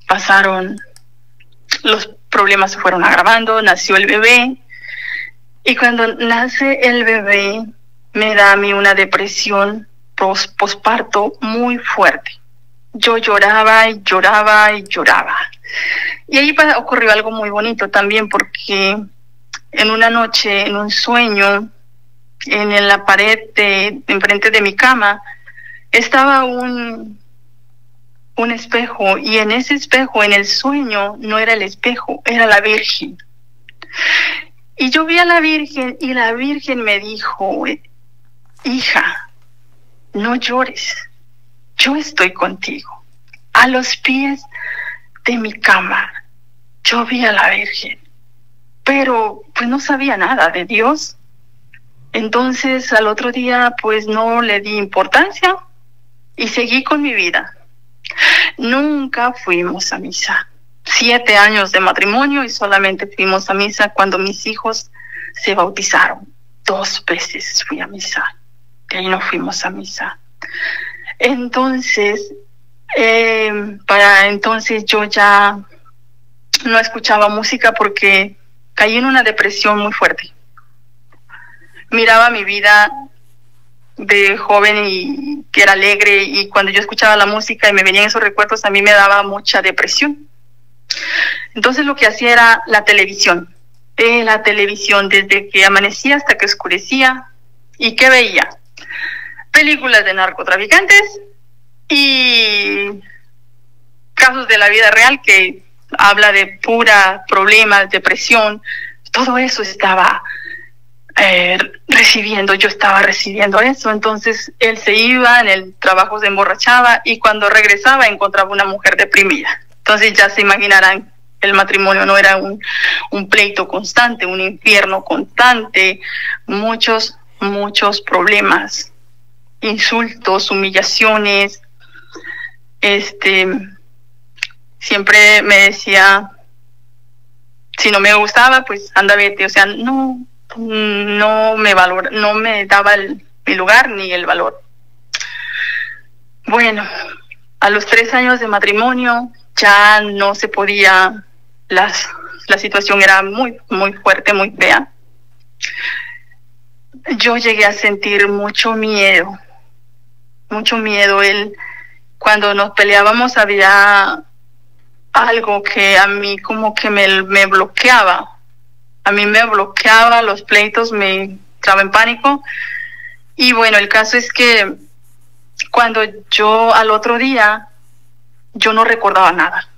Pasaron, los problemas se fueron agravando, nació el bebé, y cuando nace el bebé me da a mí una depresión posparto muy fuerte. Yo lloraba y lloraba y lloraba. Y ahí ocurrió algo muy bonito también, porque en una noche, en un sueño, en la pared enfrente de mi cama, estaba un espejo, y en ese espejo, en el sueño, no era el espejo, era la Virgen. Y yo vi a la Virgen, y la Virgen me dijo, hija, no llores, yo estoy contigo. A los pies de mi cama yo vi a la Virgen, pero pues no sabía nada de Dios. Entonces al otro día pues no le di importancia y seguí con mi vida. Nunca fuimos a misa. 7 años de matrimonio y solamente fuimos a misa cuando mis hijos se bautizaron. 2 veces fui a misa, de ahí no fuimos a misa. Entonces, para entonces yo ya no escuchaba música porque caí en una depresión muy fuerte. Miraba mi vida de joven y que era alegre, y cuando yo escuchaba la música y me venían esos recuerdos, a mí me daba mucha depresión. Entonces lo que hacía era la televisión. La televisión desde que amanecía hasta que oscurecía. ¿Y qué veía? Películas de narcotraficantes y casos de la vida real que habla de pura problemas, depresión. Todo eso estaba recibiendo, yo estaba recibiendo eso. Entonces él se iba, en el trabajo se emborrachaba y cuando regresaba encontraba una mujer deprimida. Entonces ya se imaginarán, el matrimonio no era un pleito constante, un infierno constante, muchos problemas, insultos, humillaciones. Siempre me decía, si no me gustaba, pues anda, vete. O sea, no me valora, no me daba mi lugar ni el valor. Bueno, a los 3 años de matrimonio ya no se podía, la situación era muy, muy fuerte, muy fea. Yo llegué a sentir mucho miedo mucho miedo. Él, cuando nos peleábamos, había algo que a mí como que me bloqueaba. A mí me bloqueaba los pleitos, me entraba en pánico. Y bueno, el caso es que cuando yo al otro día, yo no recordaba nada.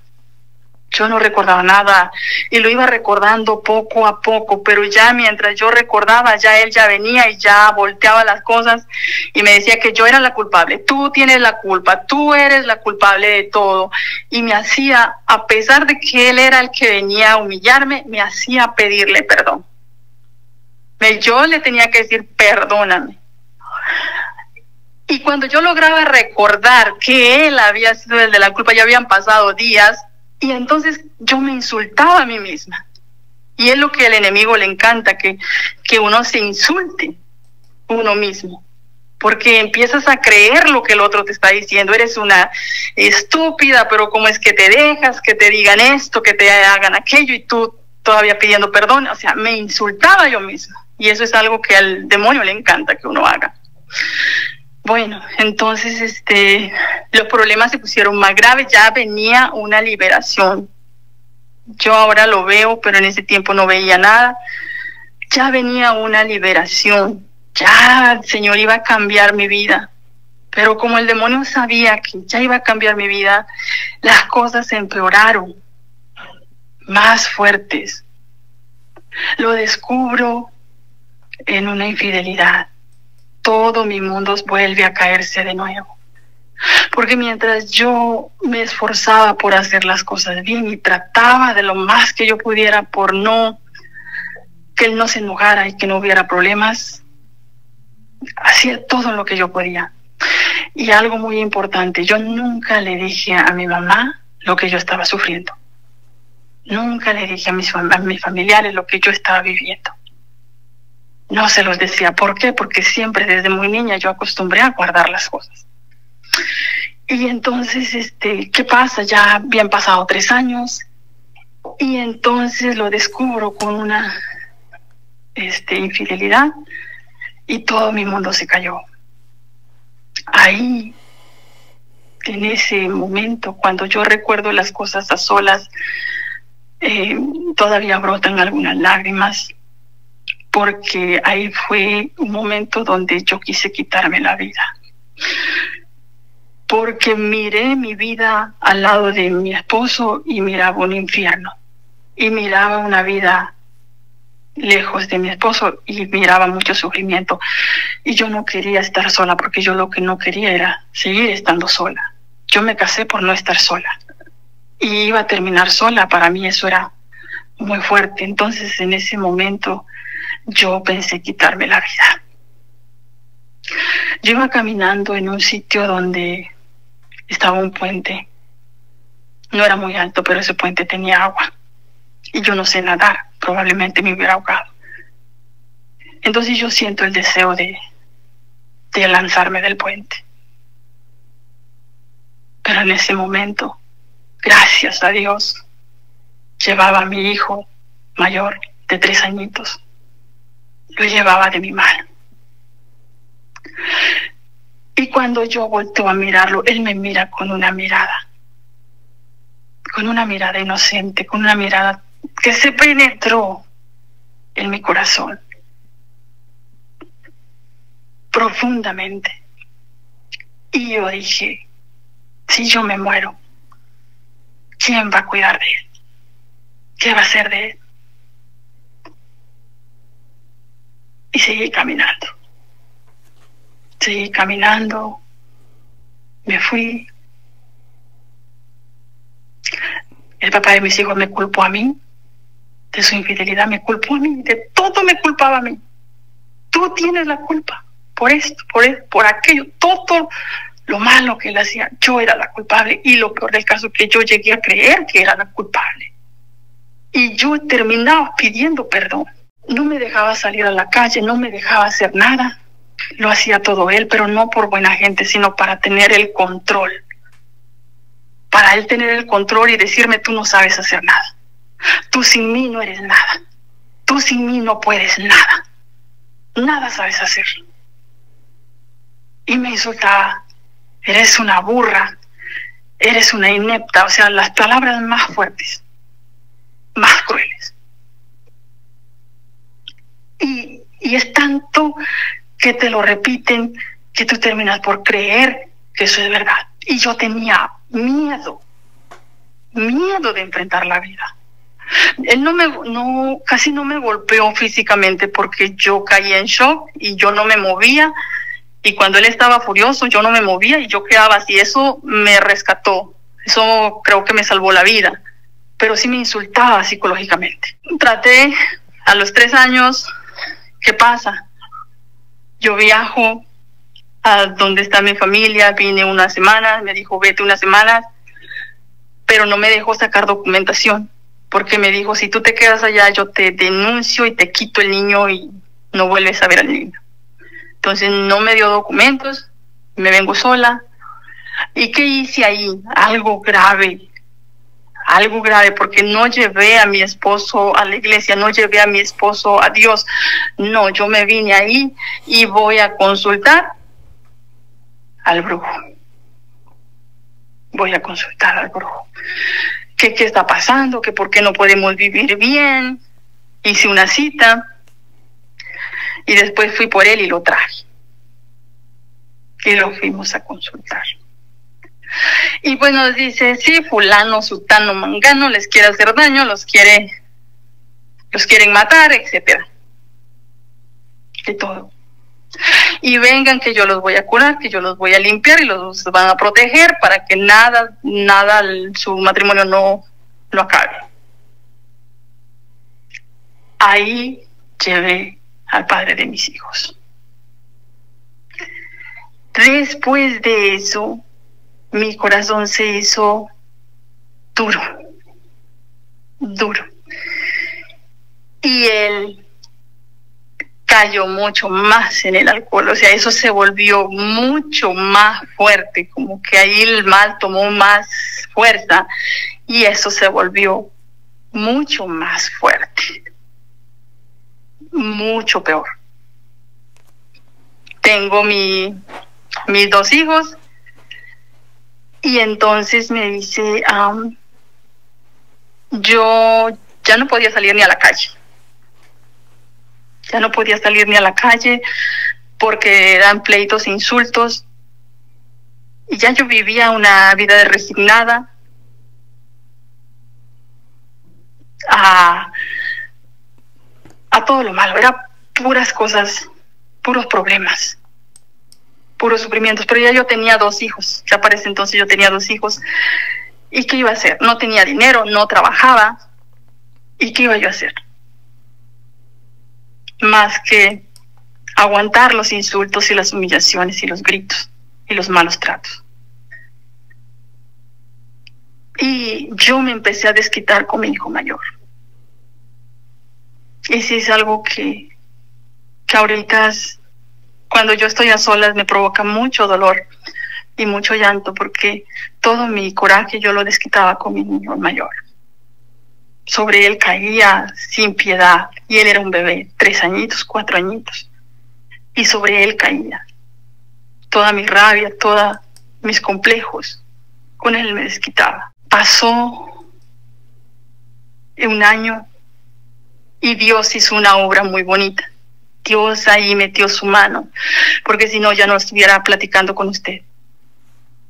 Yo no recordaba nada y lo iba recordando poco a poco, pero ya mientras yo recordaba, ya él ya venía y ya volteaba las cosas y me decía que yo era la culpable. Tú tienes la culpa, tú eres la culpable de todo. Y me hacía, a pesar de que él era el que venía a humillarme, me hacía pedirle perdón. Yo le tenía que decir, perdóname. Y cuando yo lograba recordar que él había sido el de la culpa, ya habían pasado días, y entonces yo me insultaba a mí misma. Y es lo que al enemigo le encanta, que uno se insulte uno mismo. Porque empiezas a creer lo que el otro te está diciendo. Eres una estúpida, pero ¿cómo es que te dejas que te digan esto, que te hagan aquello y tú todavía pidiendo perdón? O sea, me insultaba yo misma. Y eso es algo que al demonio le encanta que uno haga. Bueno, entonces los problemas se pusieron más graves, ya venía una liberación. Yo ahora lo veo, pero en ese tiempo no veía nada. Ya venía una liberación, ya el Señor iba a cambiar mi vida. Pero como el demonio sabía que ya iba a cambiar mi vida, las cosas se empeoraron, más fuertes. Lo descubro en una infidelidad. Todo mi mundo vuelve a caerse de nuevo. Porque mientras yo me esforzaba por hacer las cosas bien y trataba de lo más que yo pudiera por que él no se enojara y que no hubiera problemas, hacía todo lo que yo podía. Y algo muy importante, yo nunca le dije a mi mamá lo que yo estaba sufriendo. Nunca le dije a mis familiares lo que yo estaba viviendo. No se los decía. ¿Por qué? Porque siempre desde muy niña yo acostumbré a guardar las cosas. Y entonces, ¿qué pasa? Ya habían pasado 3 años y entonces lo descubro con una infidelidad y todo mi mundo se cayó. Ahí, en ese momento, cuando yo recuerdo las cosas a solas, todavía brotan algunas lágrimas. Porque ahí fue un momento donde yo quise quitarme la vida. Porque miré mi vida al lado de mi esposo y miraba un infierno. Y miraba una vida lejos de mi esposo y miraba mucho sufrimiento. Y yo no quería estar sola porque yo lo que no quería era seguir estando sola. Yo me casé por no estar sola. Y iba a terminar sola. Para mí eso era muy fuerte. Entonces en ese momento yo pensé quitarme la vida. Yo iba caminando en un sitio donde estaba un puente. No era muy alto, pero ese puente tenía agua. Y yo no sé nadar, probablemente me hubiera ahogado. Entonces yo siento el deseo de lanzarme del puente. Pero en ese momento, gracias a Dios, llevaba a mi hijo mayor de 3 añitos. Lo llevaba de mi mano. Y cuando yo volteo a mirarlo, él me mira con una mirada inocente, con una mirada que se penetró en mi corazón profundamente. Y yo dije, si yo me muero, ¿quién va a cuidar de él? ¿Qué va a hacer de él? Y seguí caminando, me fui. El papá de mis hijos me culpó a mí, de su infidelidad me culpó a mí, de todo me culpaba a mí. Tú tienes la culpa, por esto, por aquello, todo lo malo que él hacía, yo era la culpable. Y lo peor del caso, que yo llegué a creer que era la culpable. Y yo terminaba pidiendo perdón. No me dejaba salir a la calle, no me dejaba hacer nada. Lo hacía todo él, pero no por buena gente, sino para tener el control. Para él tener el control y decirme, tú no sabes hacer nada. Tú sin mí no eres nada. Tú sin mí no puedes nada. Nada sabes hacer. Y me insultaba. eres una burra, eres una inepta, o sea, las palabras más fuertes, más crueles. Y es tanto que te lo repiten que tú terminas por creer que eso es verdad. Y yo tenía miedo de enfrentar la vida. Él casi no me golpeó físicamente porque yo caí en shock y yo no me movía. Y cuando él estaba furioso, yo no me movía y yo quedaba así. Eso me rescató. Eso creo que me salvó la vida. Pero sí me insultaba psicológicamente. Traté a los 3 años. ¿Qué pasa? Yo viajo a donde está mi familia. Vine unas semanas. Me dijo, vete unas semanas. Pero no me dejó sacar documentación. Porque me dijo, si tú te quedas allá, yo te denuncio y te quito el niño y no vuelves a ver al niño. Entonces no me dio documentos, me vengo sola. ¿Y qué hice ahí? Algo grave, porque no llevé a mi esposo a la iglesia, no llevé a mi esposo a Dios. No, yo me vine ahí y voy a consultar al brujo. Voy a consultar al brujo. ¿Qué está pasando? ¿Que por qué no podemos vivir bien? Hice una cita y después fui por él y lo traje. Y lo fuimos a consultar. Y pues nos dice, sí, fulano, sutano, mangano, les quiere hacer daño, los quieren matar, etcétera. De todo. Y vengan que yo los voy a curar, que yo los voy a limpiar y los van a proteger para que nada, su matrimonio no acabe. Ahí llevé al padre de mis hijos. Después de eso, mi corazón se hizo duro. Y él cayó mucho más en el alcohol, o sea, eso se volvió mucho más fuerte, como que ahí el mal tomó más fuerza y eso se volvió mucho más fuerte, mucho peor. Tengo mis 2 hijos y entonces me dice, yo ya no podía salir ni a la calle. Ya no podía salir ni a la calle porque eran pleitos, insultos. Y ya yo vivía una vida de resignada a todo lo malo. Era puras cosas, puros problemas, puros sufrimientos. Pero ya yo tenía 2 hijos. Ya para ese entonces yo tenía 2 hijos. ¿Y qué iba a hacer? No tenía dinero, no trabajaba. ¿Y qué iba yo a hacer? Más que aguantar los insultos y las humillaciones y los gritos y los malos tratos. Y yo me empecé a desquitar con mi hijo mayor. Y sí es algo que ahorita, cuando yo estoy a solas, me provoca mucho dolor y mucho llanto, porque todo mi coraje yo lo desquitaba con mi niño mayor. Sobre él caía sin piedad, y él era un bebé, 3 añitos, 4 añitos, y sobre él caía toda mi rabia, todos mis complejos, con él me desquitaba. Pasó 1 año y Dios hizo una obra muy bonita. Dios ahí metió su mano, porque si no ya no estuviera platicando con usted.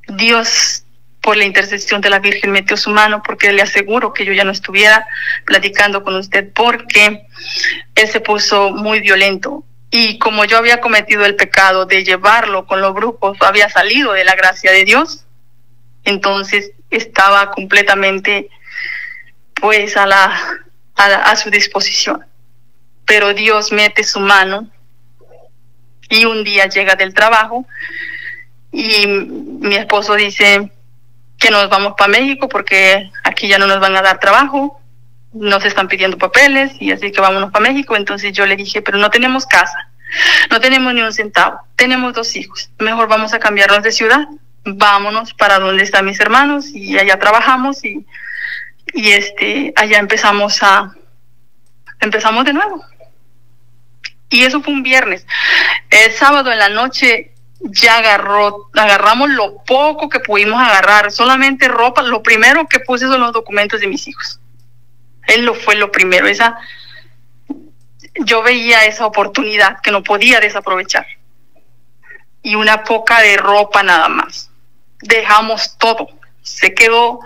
Dios, por la intercesión de la Virgen, metió su mano, porque le aseguro que yo ya no estuviera platicando con usted, porque él se puso muy violento. Y como yo había cometido el pecado de llevarlo con los brujos, había salido de la gracia de Dios, entonces estaba completamente pues a su disposición. Pero Dios mete su mano y un día llega del trabajo y mi esposo dice que nos vamos para México porque aquí ya no nos van a dar trabajo, nos están pidiendo papeles y así que vámonos para México. Entonces yo le dije, pero no tenemos casa, no tenemos ni un centavo, tenemos 2 hijos, mejor vamos a cambiarnos de ciudad, vámonos para donde están mis hermanos y allá trabajamos y allá empezamos de nuevo. Y eso fue un viernes. El sábado en la noche ya agarramos lo poco que pudimos agarrar, solamente ropa. Lo primero que puse son los documentos de mis hijos. Él fue lo primero. Yo veía esa oportunidad que no podía desaprovechar. Y una poca de ropa nada más. Dejamos todo, se quedó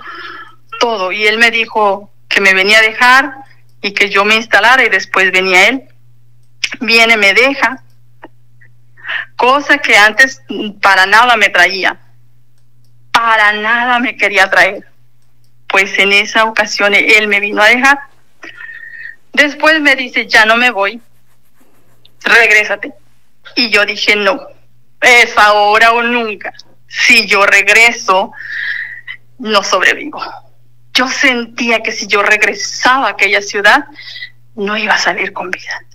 todo. Y él me dijo que me venía a dejar y que yo me instalara y después venía él. Viene, me deja. Cosa que antes para nada me traía. Para nada me quería traer. Pues en esa ocasión él me vino a dejar. Después me dice, ya no me voy, regrésate. Y yo dije, no, es ahora o nunca. Si yo regreso, no sobrevivo. Yo sentía que si yo regresaba a aquella ciudad, no iba a salir con vida.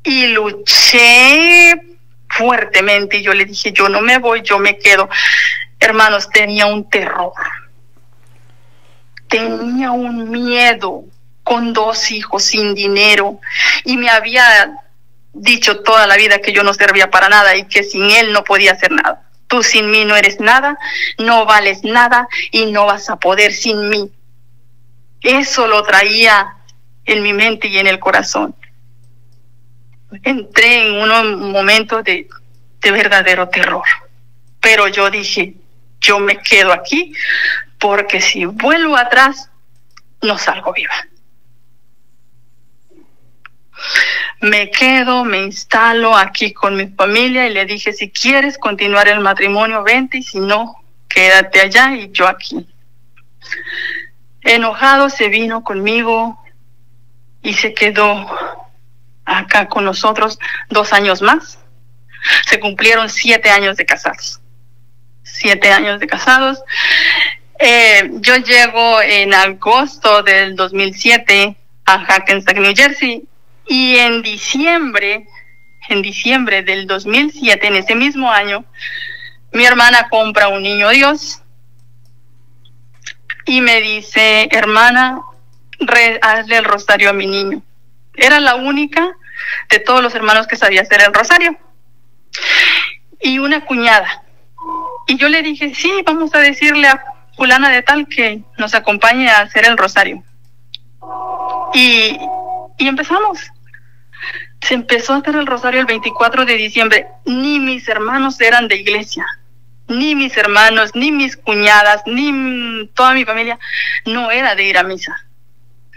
Y luché fuertemente y yo le dije, yo no me voy, yo me quedo. Hermanos, tenía un terror. Tenía un miedo, con 2 hijos, sin dinero, y me había dicho toda la vida que yo no servía para nada y que sin él no podía hacer nada. Tú sin mí no eres nada, no vales nada y no vas a poder sin mí. Eso lo traía en mi mente y en el corazón. Entré en unos momentos de verdadero terror, pero yo dije, yo me quedo aquí porque si vuelvo atrás no salgo viva. Me quedo, me instalo aquí con mi familia y le dije, si quieres continuar el matrimonio, vente, y si no, quédate allá y yo aquí. Enojado se vino conmigo y se quedó acá con nosotros 2 años más. Se cumplieron 7 años de casados. 7 años de casados. Yo llego en agosto del 2007 a Hackensack, New Jersey. Y en diciembre del 2007, en ese mismo año, mi hermana compra un niño Dios y me dice, hermana, hazle el rosario a mi niño. Era la única de todos los hermanos que sabía hacer el rosario. Y una cuñada. Y yo le dije, sí, vamos a decirle a fulana de tal que nos acompañe a hacer el rosario. Y empezamos. Se empezó a hacer el rosario el 24 de diciembre. Ni mis hermanos eran de iglesia. Ni mis hermanos, ni mis cuñadas, ni toda mi familia no era de ir a misa.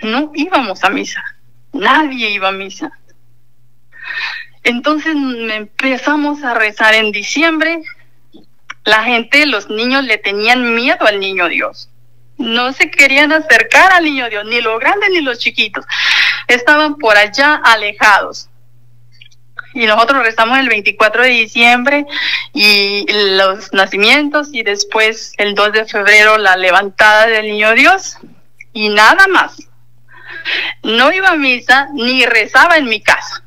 No íbamos a misa. Nadie iba a misa. Entonces empezamos a rezar en diciembre. La gente, los niños le tenían miedo al niño Dios. No se querían acercar al niño Dios, ni los grandes ni los chiquitos. Estaban por allá alejados. Y nosotros rezamos el 24 de diciembre y los nacimientos y después el 2 de febrero la levantada del niño Dios y nada más. No iba a misa ni rezaba en mi casa.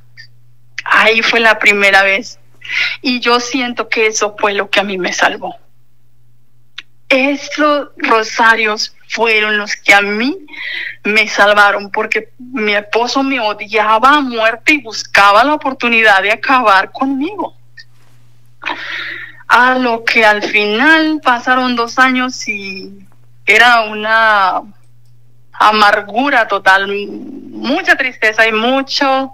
Ahí fue la primera vez. Y yo siento que eso fue lo que a mí me salvó. Esos rosarios fueron los que a mí me salvaron, porque mi esposo me odiaba a muerte y buscaba la oportunidad de acabar conmigo. A lo que al final pasaron 2 años y era una amargura total, mucha tristeza y muchos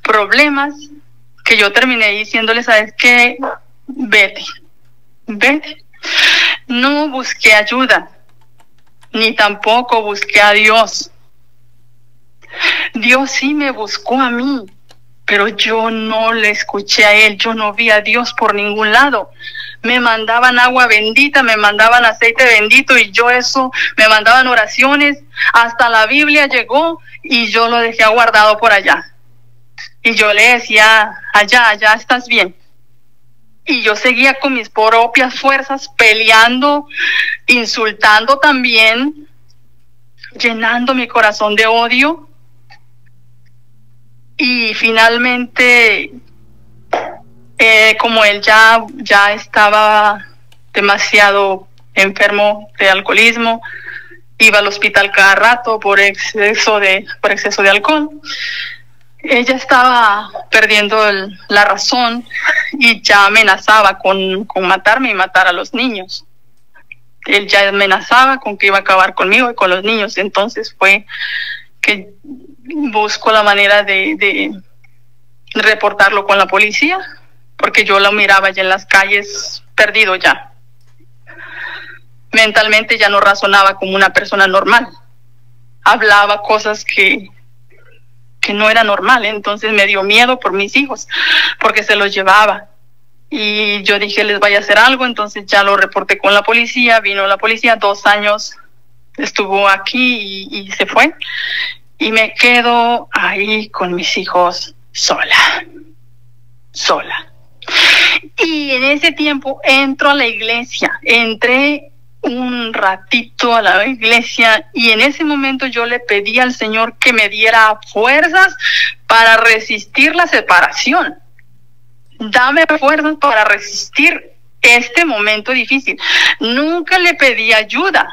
problemas, que yo terminé diciéndole, ¿sabes qué? Vete. No busqué ayuda, ni tampoco busqué a Dios. Dios sí me buscó a mí, pero yo no le escuché a Él, yo no vi a Dios por ningún lado. Me mandaban agua bendita, me mandaban aceite bendito y yo eso, me mandaban oraciones, hasta la Biblia llegó y yo lo dejé guardado por allá. Y yo le decía, allá estás bien. Y yo seguía con mis propias fuerzas peleando, insultando también, llenando mi corazón de odio. Y finalmente, como él ya estaba demasiado enfermo de alcoholismo, iba al hospital cada rato por exceso de alcohol. ella estaba perdiendo la razón y ya amenazaba con matarme y matar a los niños. Él ya amenazaba con que iba a acabar conmigo y con los niños. Entonces fue que busco la manera de reportarlo con la policía, porque yo lo miraba ya en las calles perdido ya. Mentalmente ya no razonaba como una persona normal. Hablaba cosas que no era normal. Entonces me dio miedo por mis hijos, porque se los llevaba. Y yo dije, les vaya a hacer algo. Entonces ya lo reporté con la policía. Vino la policía, 2 años estuvo aquí y se fue. Y me quedo ahí con mis hijos sola. Y en ese tiempo entro a la iglesia. Entré un ratito a la iglesia y en ese momento yo le pedí al Señor que me diera fuerzas para resistir la separación. Dame fuerzas para resistir este momento difícil. Nunca le pedí ayuda.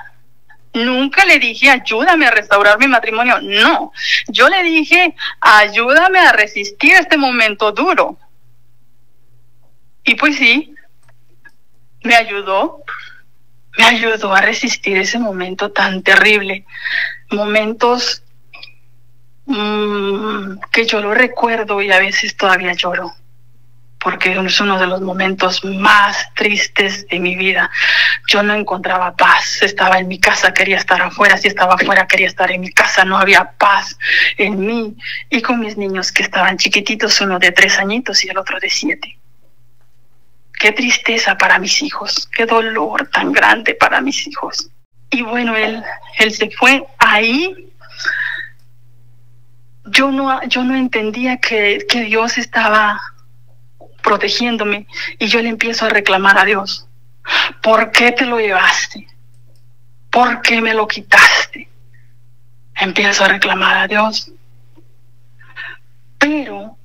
Nunca le dije, ayúdame a restaurar mi matrimonio. No, yo le dije, ayúdame a resistir este momento duro. Y pues sí, me ayudó a resistir ese momento tan terrible. Momentos que yo lo recuerdo y a veces todavía lloro, porque es uno de los momentos más tristes de mi vida. Yo no encontraba paz. Estaba en mi casa, quería estar afuera. Si estaba afuera, quería estar en mi casa. No había paz en mí. Y con mis niños que estaban chiquititos, uno de 3 añitos y el otro de 7. Qué tristeza para mis hijos. Qué dolor tan grande para mis hijos. Y bueno, él se fue. Ahí yo no entendía que Dios estaba protegiéndome, y yo le empiezo a reclamar a Dios. ¿Por qué te lo llevaste? ¿Por qué me lo quitaste? Empiezo a reclamar a Dios. Pero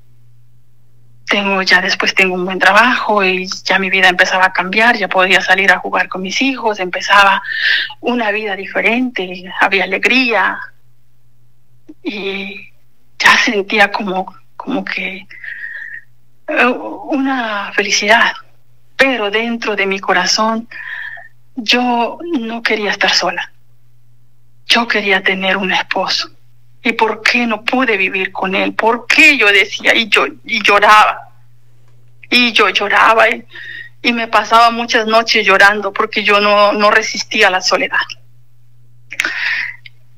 después tengo un buen trabajo y ya mi vida empezaba a cambiar, ya podía salir a jugar con mis hijos, empezaba una vida diferente, había alegría y ya sentía como que una felicidad, pero dentro de mi corazón yo no quería estar sola. Yo quería tener un esposo. ¿Y por qué no pude vivir con él? ¿Por qué? Yo decía, y lloraba. Y yo lloraba y me pasaba muchas noches llorando porque yo no resistía la soledad.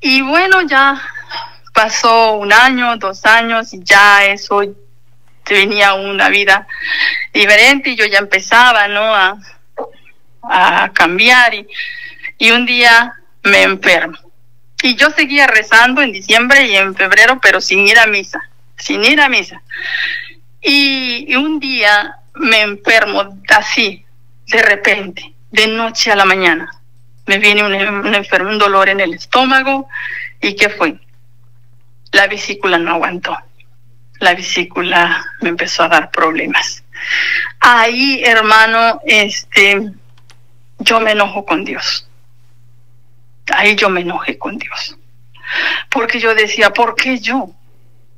Y bueno, ya pasó 1 año, 2 años y ya eso tenía una vida diferente y yo ya empezaba, ¿no?, a cambiar y un día me enfermo. Y yo seguía rezando en diciembre y en febrero, pero sin ir a misa. Y un día me enfermo así, de repente, de noche a la mañana. Me viene un dolor en el estómago. ¿Y qué fue? La vesícula no aguantó. La vesícula me empezó a dar problemas. Ahí, hermano, yo me enojo con Dios. Ahí yo me enojé con Dios. Porque yo decía, ¿por qué yo?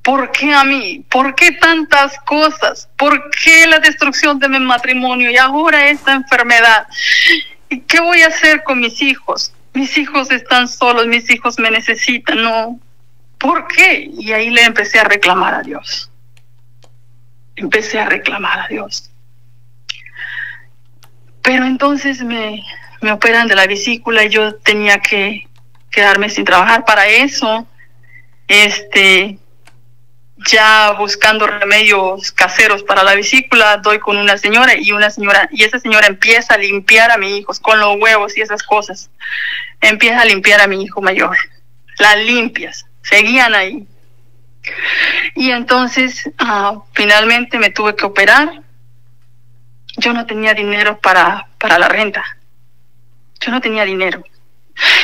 ¿Por qué a mí? ¿Por qué tantas cosas? ¿Por qué la destrucción de mi matrimonio? Y ahora esta enfermedad. ¿Y qué voy a hacer con mis hijos? Mis hijos están solos, mis hijos me necesitan, ¿no? ¿Por qué? Y ahí le empecé a reclamar a Dios. Pero entonces me operan de la vesícula y yo tenía que quedarme sin trabajar. Para eso, ya buscando remedios caseros para la vesícula, doy con una señora y esa señora empieza a limpiar a mis hijos con los huevos y esas cosas. Empieza a limpiar a mi hijo mayor. Las limpias, seguían ahí. Y entonces, finalmente me tuve que operar. Yo no tenía dinero para la renta. Yo no tenía dinero.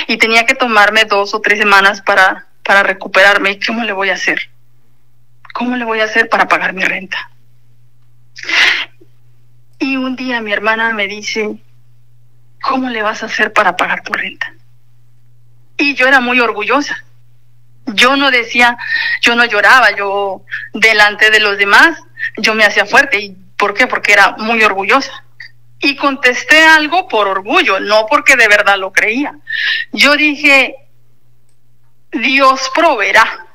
Y tenía que tomarme 2 o 3 semanas para recuperarme. ¿Y cómo le voy a hacer? ¿Cómo le voy a hacer para pagar mi renta? Y un día mi hermana me dice, ¿cómo le vas a hacer para pagar tu renta? Y yo era muy orgullosa. Yo no decía, yo no lloraba, yo delante de los demás, yo me hacía fuerte. ¿Y por qué? Porque era muy orgullosa. Y contesté algo por orgullo, no porque de verdad lo creía. Yo dije, Dios proveerá,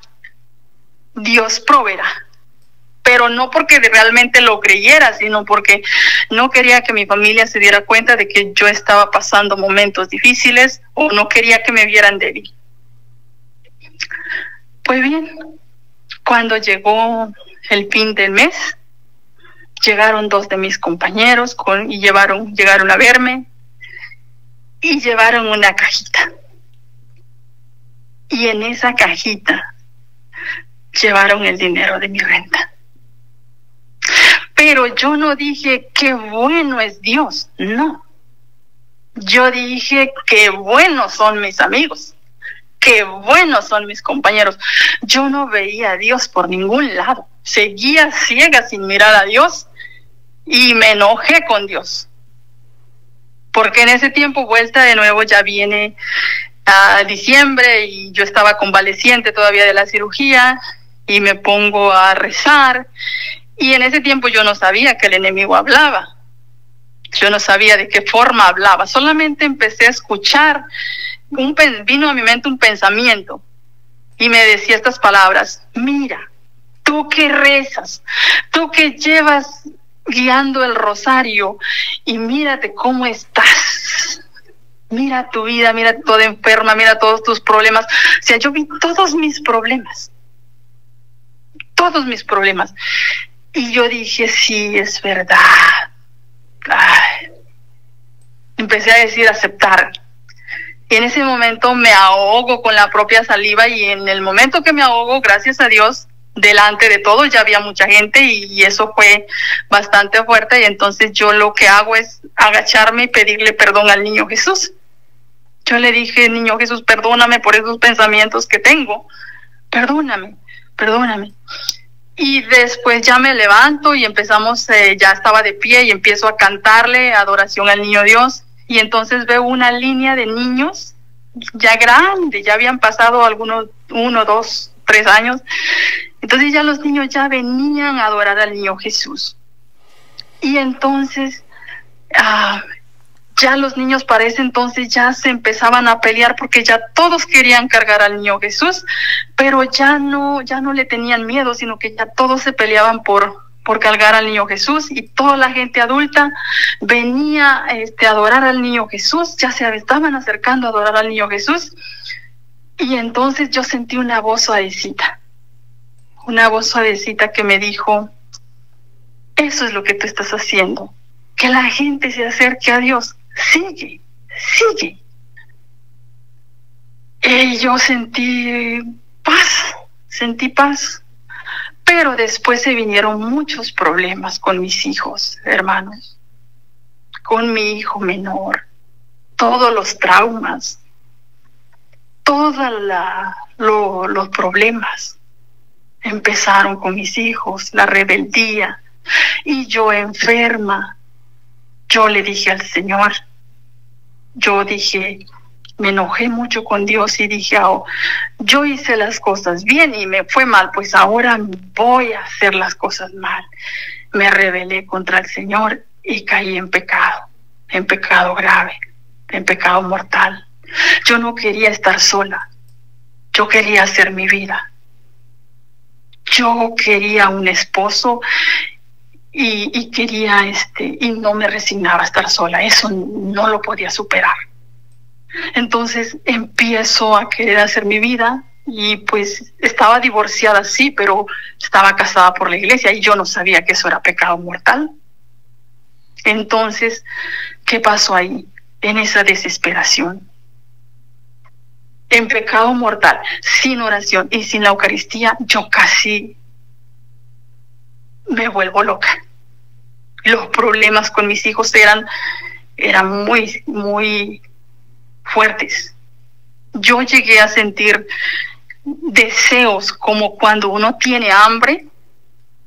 Dios proveerá. Pero no porque realmente lo creyera, sino porque no quería que mi familia se diera cuenta de que yo estaba pasando momentos difíciles o no quería que me vieran débil. Pues bien, cuando llegó el fin del mes, llegaron 2 de mis compañeros llegaron a verme y llevaron una cajita. Y en esa cajita llevaron el dinero de mi renta. Pero yo no dije, qué bueno es Dios, no. Yo dije, qué buenos son mis amigos, qué buenos son mis compañeros. Yo no veía a Dios por ningún lado. Seguía ciega sin mirar a Dios y me enojé con Dios. Porque en ese tiempo, vuelta de nuevo, ya viene a diciembre y yo estaba convaleciente todavía de la cirugía y me pongo a rezar. Y en ese tiempo yo no sabía que el enemigo hablaba. Yo no sabía de qué forma hablaba. Solamente empecé a escuchar. Vino a mi mente un pensamiento. Y me decía estas palabras. Mira, tú que rezas, tú que llevas guiando el rosario. Y mírate cómo estás. Mira tu vida, mira toda enferma, mira todos tus problemas. O sea, yo vi todos mis problemas. Todos mis problemas. Y yo dije, sí, es verdad. Ay. Empecé a decir, aceptar. Y en ese momento me ahogo con la propia saliva y en el momento que me ahogo, gracias a Dios, delante de todos ya había mucha gente y eso fue bastante fuerte. Y entonces yo lo que hago es agacharme y pedirle perdón al niño Jesús. Yo le dije, niño Jesús, perdóname por esos pensamientos que tengo. Perdóname, perdóname. Y después ya me levanto y empezamos, ya estaba de pie y empiezo a cantarle adoración al niño Dios. Y entonces veo una línea de niños ya grandes, ya habían pasado algunos 1, 2, 3 años. Entonces ya los niños ya venían a adorar al niño Jesús. Y entonces ya los niños para ese entonces ya se empezaban a pelear porque ya todos querían cargar al niño Jesús, pero ya no le tenían miedo, sino que ya todos se peleaban por cargar al niño Jesús y toda la gente adulta venía a adorar al niño Jesús, ya se estaban acercando a adorar al niño Jesús. Y entonces yo sentí una voz suavecita que me dijo, eso es lo que tú estás haciendo, que la gente se acerque a Dios. Sigue. Y yo sentí paz. Pero después se vinieron muchos problemas con mis hijos, hermanos. Con mi hijo menor. Todos los traumas. Todos los problemas. Empezaron con mis hijos, la rebeldía. Y yo enferma. Yo le dije al Señor, me enojé mucho con Dios y dije, yo hice las cosas bien y me fue mal, pues ahora voy a hacer las cosas mal. Me rebelé contra el Señor y caí en pecado grave, en pecado mortal. Yo no quería estar sola, yo quería hacer mi vida. Yo quería un esposo y quería y no me resignaba a estar sola, eso no lo podía superar. Entonces empiezo a querer hacer mi vida y pues estaba divorciada, sí, pero estaba casada por la iglesia y yo no sabía que eso era pecado mortal. Entonces, ¿qué pasó ahí? En esa desesperación, en pecado mortal, sin oración y sin la Eucaristía, yo casi me vuelvo loca. Los problemas con mis hijos eran muy, muy fuertes. Yo llegué a sentir deseos como cuando uno tiene hambre,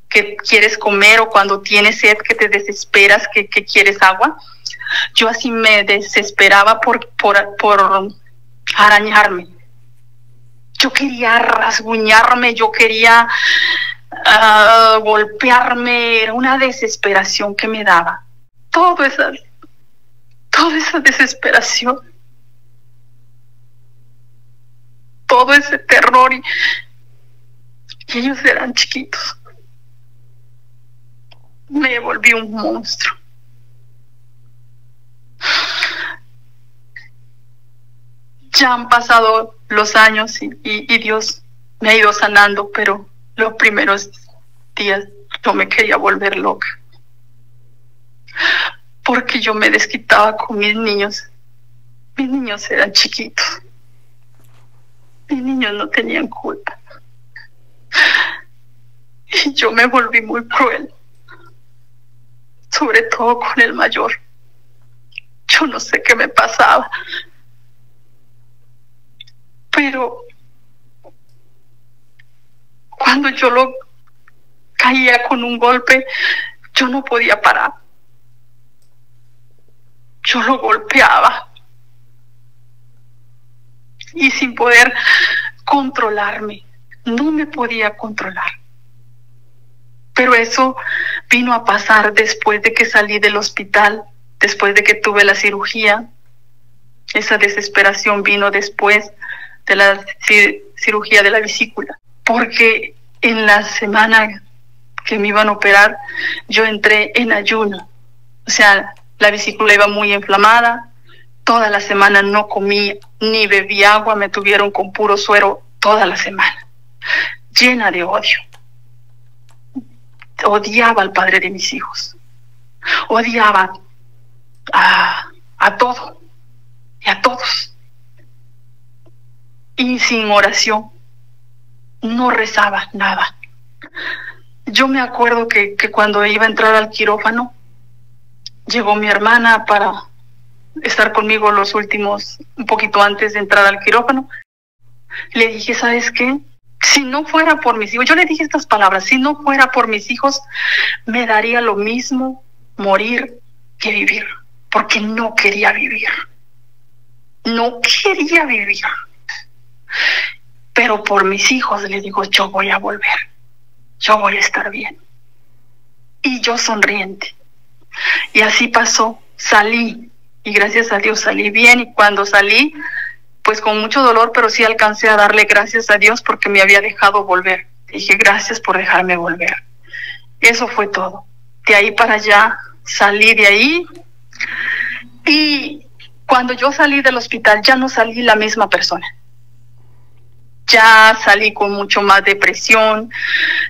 que quieres comer, o cuando tienes sed, que te desesperas, que quieres agua. Yo así me desesperaba por arañarme. Yo quería rasguñarme, yo quería golpearme, era una desesperación que me daba. Toda esa desesperación, todo ese terror, y ellos eran chiquitos. Me volví un monstruo. Ya han pasado los años y Dios me ha ido sanando, pero los primeros días yo me quería volver loca, porque yo me desquitaba con mis niños. Mis niños eran chiquitos, mis niños no tenían culpa, y yo me volví muy cruel, sobre todo con el mayor. Yo no sé qué me pasaba, pero cuando yo lo caía con un golpe, yo no podía parar. Yo lo golpeaba y sin poder controlarme, no me podía controlar. Pero eso vino a pasar después de que salí del hospital, después de que tuve la cirugía. Esa desesperación vino después de la cirugía de la vesícula, porque en la semana que me iban a operar, yo entré en ayuno. O sea, la vesícula iba muy inflamada, toda la semana no comí ni bebí agua, me tuvieron con puro suero toda la semana, llena de odio. Odiaba al padre de mis hijos, odiaba a todo y a todos. Y sin oración no rezaba nada. Yo me acuerdo que cuando iba a entrar al quirófano, llegó mi hermana para estar conmigo los últimos, un poquito antes de entrar al quirófano. Le dije, ¿sabes qué? Si no fuera por mis hijos, yo le dije estas palabras, si no fuera por mis hijos, me daría lo mismo morir que vivir, porque no quería vivir. No quería vivir. Pero por mis hijos, le digo, yo voy a volver, yo voy a estar bien. Y yo sonriente. Y así pasó, salí, y gracias a Dios salí bien, y cuando salí, pues con mucho dolor, pero sí alcancé a darle gracias a Dios porque me había dejado volver. Dije, gracias por dejarme volver. Eso fue todo. De ahí para allá, salí de ahí, y cuando yo salí del hospital, ya no salí la misma persona. Ya salí con mucho más depresión,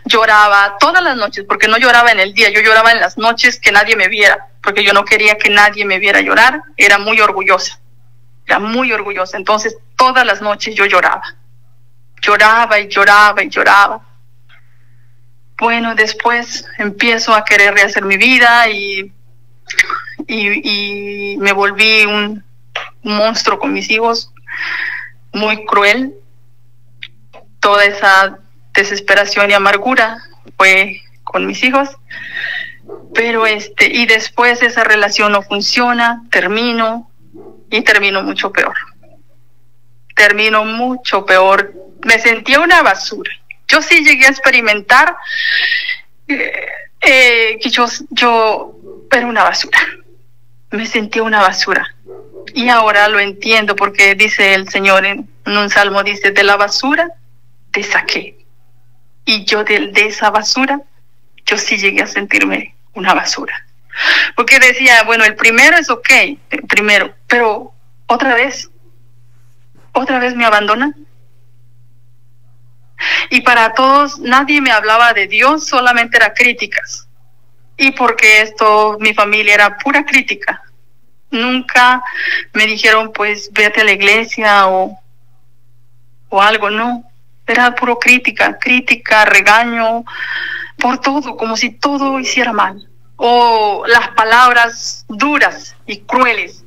lloraba todas las noches, porque no lloraba en el día, yo lloraba en las noches que nadie me viera, porque yo no quería que nadie me viera llorar, era muy orgullosa, entonces todas las noches yo lloraba y lloraba y lloraba. Bueno, después empiezo a querer rehacer mi vida y me volví un monstruo con mis hijos, muy cruel. Toda esa desesperación y amargura fue con mis hijos, pero y después esa relación no funciona, termino mucho peor. Me sentía una basura. Yo sí llegué a experimentar que yo era una basura. Me sentía una basura. Y ahora lo entiendo porque dice el Señor en un salmo, dice, de la basura te saqué. Y yo de esa basura, yo sí llegué a sentirme una basura. Porque decía, bueno, el primero es ok, el primero, pero otra vez me abandonan. Y para todos, nadie me hablaba de Dios, solamente era críticas. Y porque mi familia era pura crítica. Nunca me dijeron, pues, vete a la iglesia o algo, no. Era puro crítica, regaño, por todo, como si todo hiciera mal. O las palabras duras y crueles.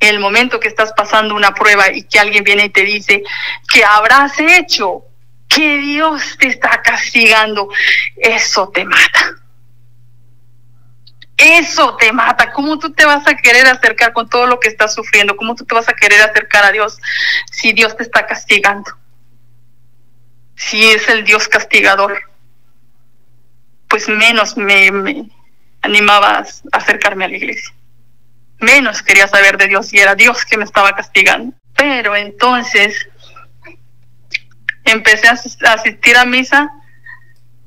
El momento que estás pasando una prueba y que alguien viene y te dice que habrás hecho, que Dios te está castigando, eso te mata. Eso te mata. ¿Cómo tú te vas a querer acercar con todo lo que estás sufriendo? ¿Cómo tú te vas a querer acercar a Dios si Dios te está castigando? si es el Dios castigador, pues menos me animaba a acercarme a la iglesia. Menos quería saber de Dios si era Dios que me estaba castigando. Pero entonces empecé a asistir a misa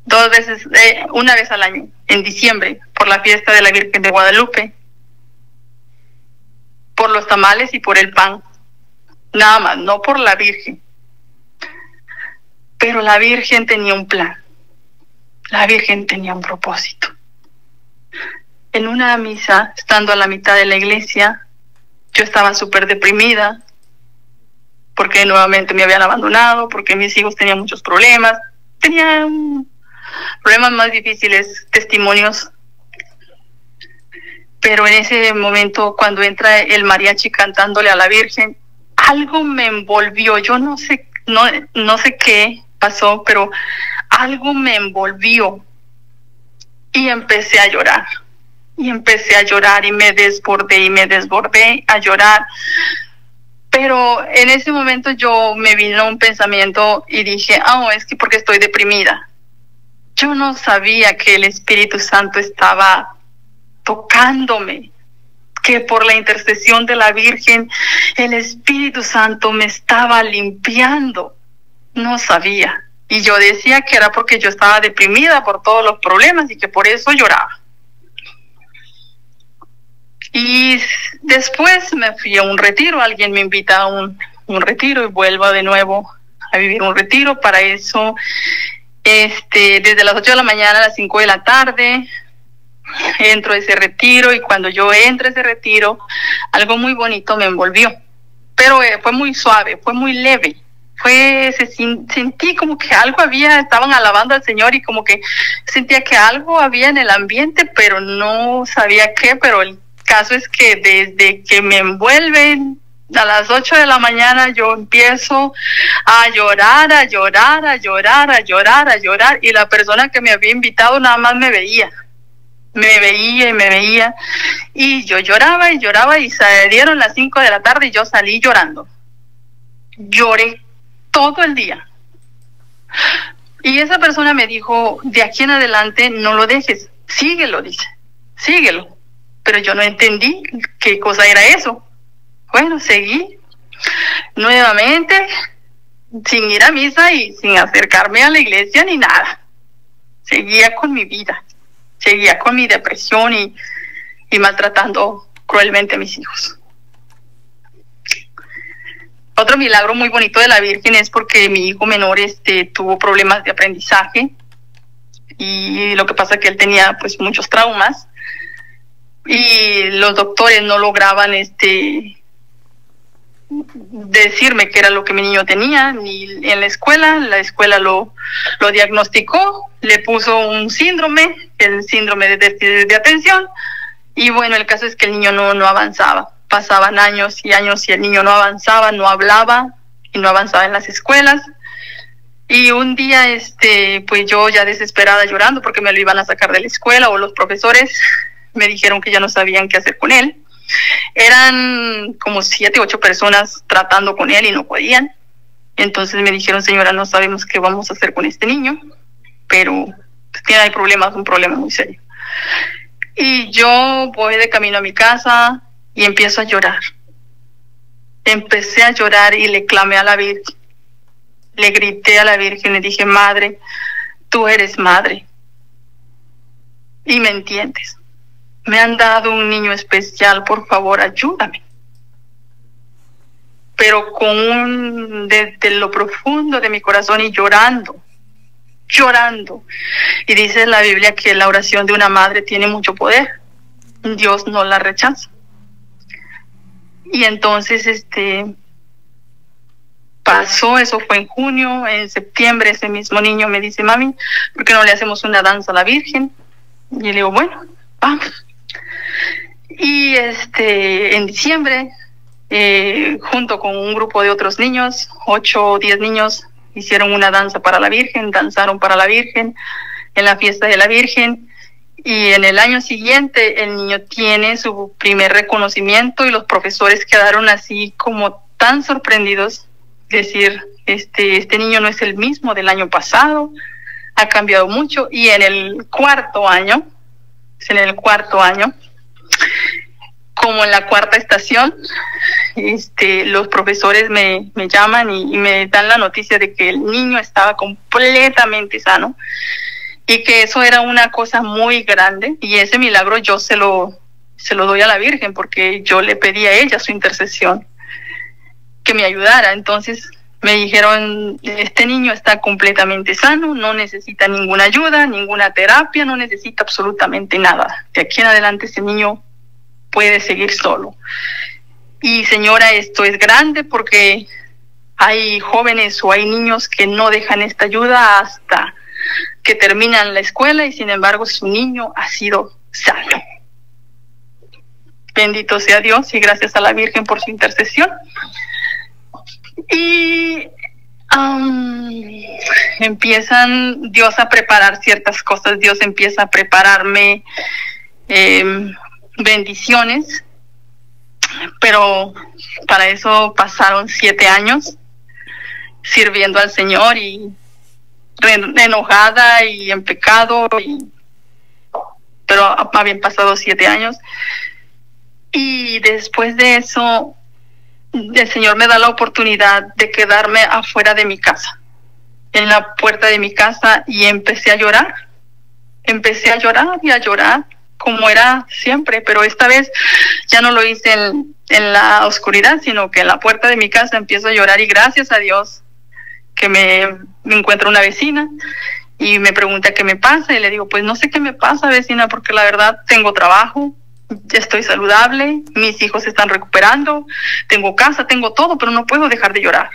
2 veces, una vez al año, en diciembre, por la fiesta de la Virgen de Guadalupe, por los tamales y por el pan. Nada más, no por la Virgen. Pero la Virgen tenía un plan. La Virgen tenía un propósito. En una misa, estando a la mitad de la iglesia, yo estaba súper deprimida, porque nuevamente me habían abandonado, porque mis hijos tenían muchos problemas, tenían problemas más difíciles, testimonios. Pero en ese momento, cuando entra el mariachi cantándole a la Virgen, algo me envolvió. Yo no sé qué pasó, pero algo me envolvió. Y empecé a llorar. Y empecé a llorar y me desbordé a llorar. Pero en ese momento yo me vino un pensamiento y dije, es que porque estoy deprimida. Yo no sabía que el Espíritu Santo estaba tocándome, que por la intercesión de la Virgen el Espíritu Santo me estaba limpiando. No sabía. Y yo decía que era porque yo estaba deprimida por todos los problemas y que por eso lloraba. Y después me fui a un retiro, alguien me invita a un retiro y vuelvo de nuevo a vivir un retiro. Para eso, desde las 8 de la mañana a las 5 de la tarde, entro a ese retiro, y cuando yo entro a ese retiro, algo muy bonito me envolvió. Pero fue muy suave, fue muy leve. Sentí como que algo estaban alabando al Señor y como que sentía que algo había en el ambiente, pero no sabía qué. Pero el caso es que desde que me envuelven a las 8 de la mañana yo empiezo a llorar, y la persona que me había invitado nada más me veía, y yo lloraba y se dieron las 5 de la tarde y yo salí llorando. Lloré todo el día. Y esa persona me dijo, de aquí en adelante no lo dejes, síguelo, dice, síguelo. Pero yo no entendí qué cosa era eso. Bueno, seguí nuevamente, sin ir a misa y sin acercarme a la iglesia ni nada. Seguía con mi vida, seguía con mi depresión y maltratando cruelmente a mis hijos. Otro milagro muy bonito de la Virgen es porque mi hijo menor tuvo problemas de aprendizaje, y lo que pasa es que él tenía pues muchos traumas, y los doctores no lograban decirme qué era lo que mi niño tenía, ni en la escuela lo diagnosticó, le puso un síndrome, el síndrome de déficit de atención, y bueno, el caso es que el niño no avanzaba. Pasaban años y años y el niño no avanzaba, no hablaba y no avanzaba en las escuelas. Y un día, pues yo ya desesperada llorando porque me lo iban a sacar de la escuela, o los profesores me dijeron que ya no sabían qué hacer con él. Eran como 7, 8 personas tratando con él y no podían. Entonces me dijeron, señora, no sabemos qué vamos a hacer con este niño, pero hay problemas, un problema muy serio. Y yo voy de camino a mi casa y empiezo a llorar. Empecé a llorar y le clamé a la Virgen. Le grité a la Virgen, le dije, Madre, tú eres madre y me entiendes. Me han dado un niño especial, por favor, ayúdame. Pero desde lo profundo de mi corazón y llorando. Y dice la Biblia que la oración de una madre tiene mucho poder. Dios no la rechaza. Y entonces pasó, eso fue en junio. En septiembre ese mismo niño me dice, mami, ¿por qué no le hacemos una danza a la Virgen? Y le digo, bueno, vamos. Y en diciembre, junto con un grupo de otros niños, 8 o 10 niños, hicieron una danza para la Virgen, danzaron para la Virgen en la fiesta de la Virgen. Y en el año siguiente el niño tiene su primer reconocimiento y los profesores quedaron así como tan sorprendidos decir, este niño no es el mismo del año pasado, ha cambiado mucho. Y en el cuarto año, como en la cuarta estación, los profesores me llaman y me dan la noticia de que el niño estaba completamente sano y que eso era una cosa muy grande, y ese milagro yo se lo doy a la Virgen, porque yo le pedí a ella su intercesión, que me ayudara. Entonces me dijeron, este niño está completamente sano, no necesita ninguna ayuda, ninguna terapia, no necesita absolutamente nada. De aquí en adelante ese niño puede seguir solo. Y señora, esto es grande, porque hay jóvenes o hay niños que no dejan esta ayuda hasta que terminan la escuela, y sin embargo su niño ha sido sano. Bendito sea Dios y gracias a la Virgen por su intercesión. Y empiezan Dios a preparar ciertas cosas. Dios empieza a prepararme bendiciones, pero para eso pasaron 7 años sirviendo al Señor, y enojada y en pecado, pero habían pasado 7 años. Y después de eso, el Señor me da la oportunidad de quedarme afuera de mi casa, en la puerta de mi casa, y empecé a llorar y a llorar como era siempre, pero esta vez ya no lo hice en la oscuridad, sino que en la puerta de mi casa empiezo a llorar. Y gracias a Dios que me encuentro una vecina y me pregunta qué me pasa, y le digo, pues no sé qué me pasa, vecina, porque la verdad tengo trabajo, estoy saludable, mis hijos se están recuperando, tengo casa, tengo todo, pero no puedo dejar de llorar.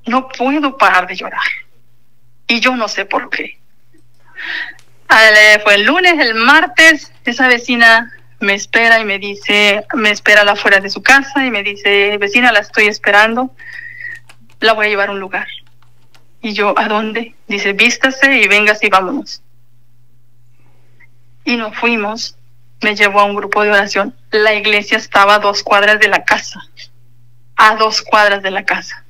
No puedo parar de llorar. Y yo no sé por qué. Fue el lunes, el martes, esa vecina me espera y me dice, me espera afuera de su casa y me dice, vecina, la estoy esperando, la voy a llevar a un lugar. Y yo, ¿a dónde? Dice, vístase y véngase y vámonos. Y nos fuimos. Me llevó a un grupo de oración. La iglesia estaba a 2 cuadras de la casa. A 2 cuadras de la casa.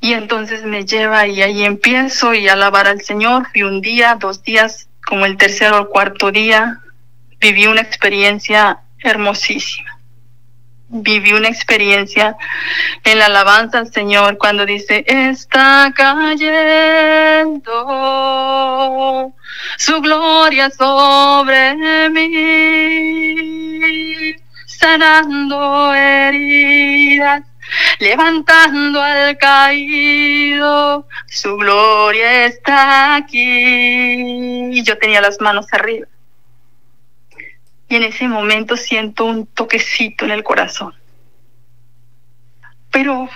Y entonces me lleva y ahí empiezo y a alabar al Señor. Y un día, 2 días, como el tercero o el cuarto día, viví una experiencia hermosísima. Viví una experiencia en la alabanza al Señor cuando dice, está cayendo su gloria sobre mí, sanando heridas, levantando al caído, su gloria está aquí. Y yo tenía las manos arriba. Y en ese momento siento un toquecito en el corazón. Pero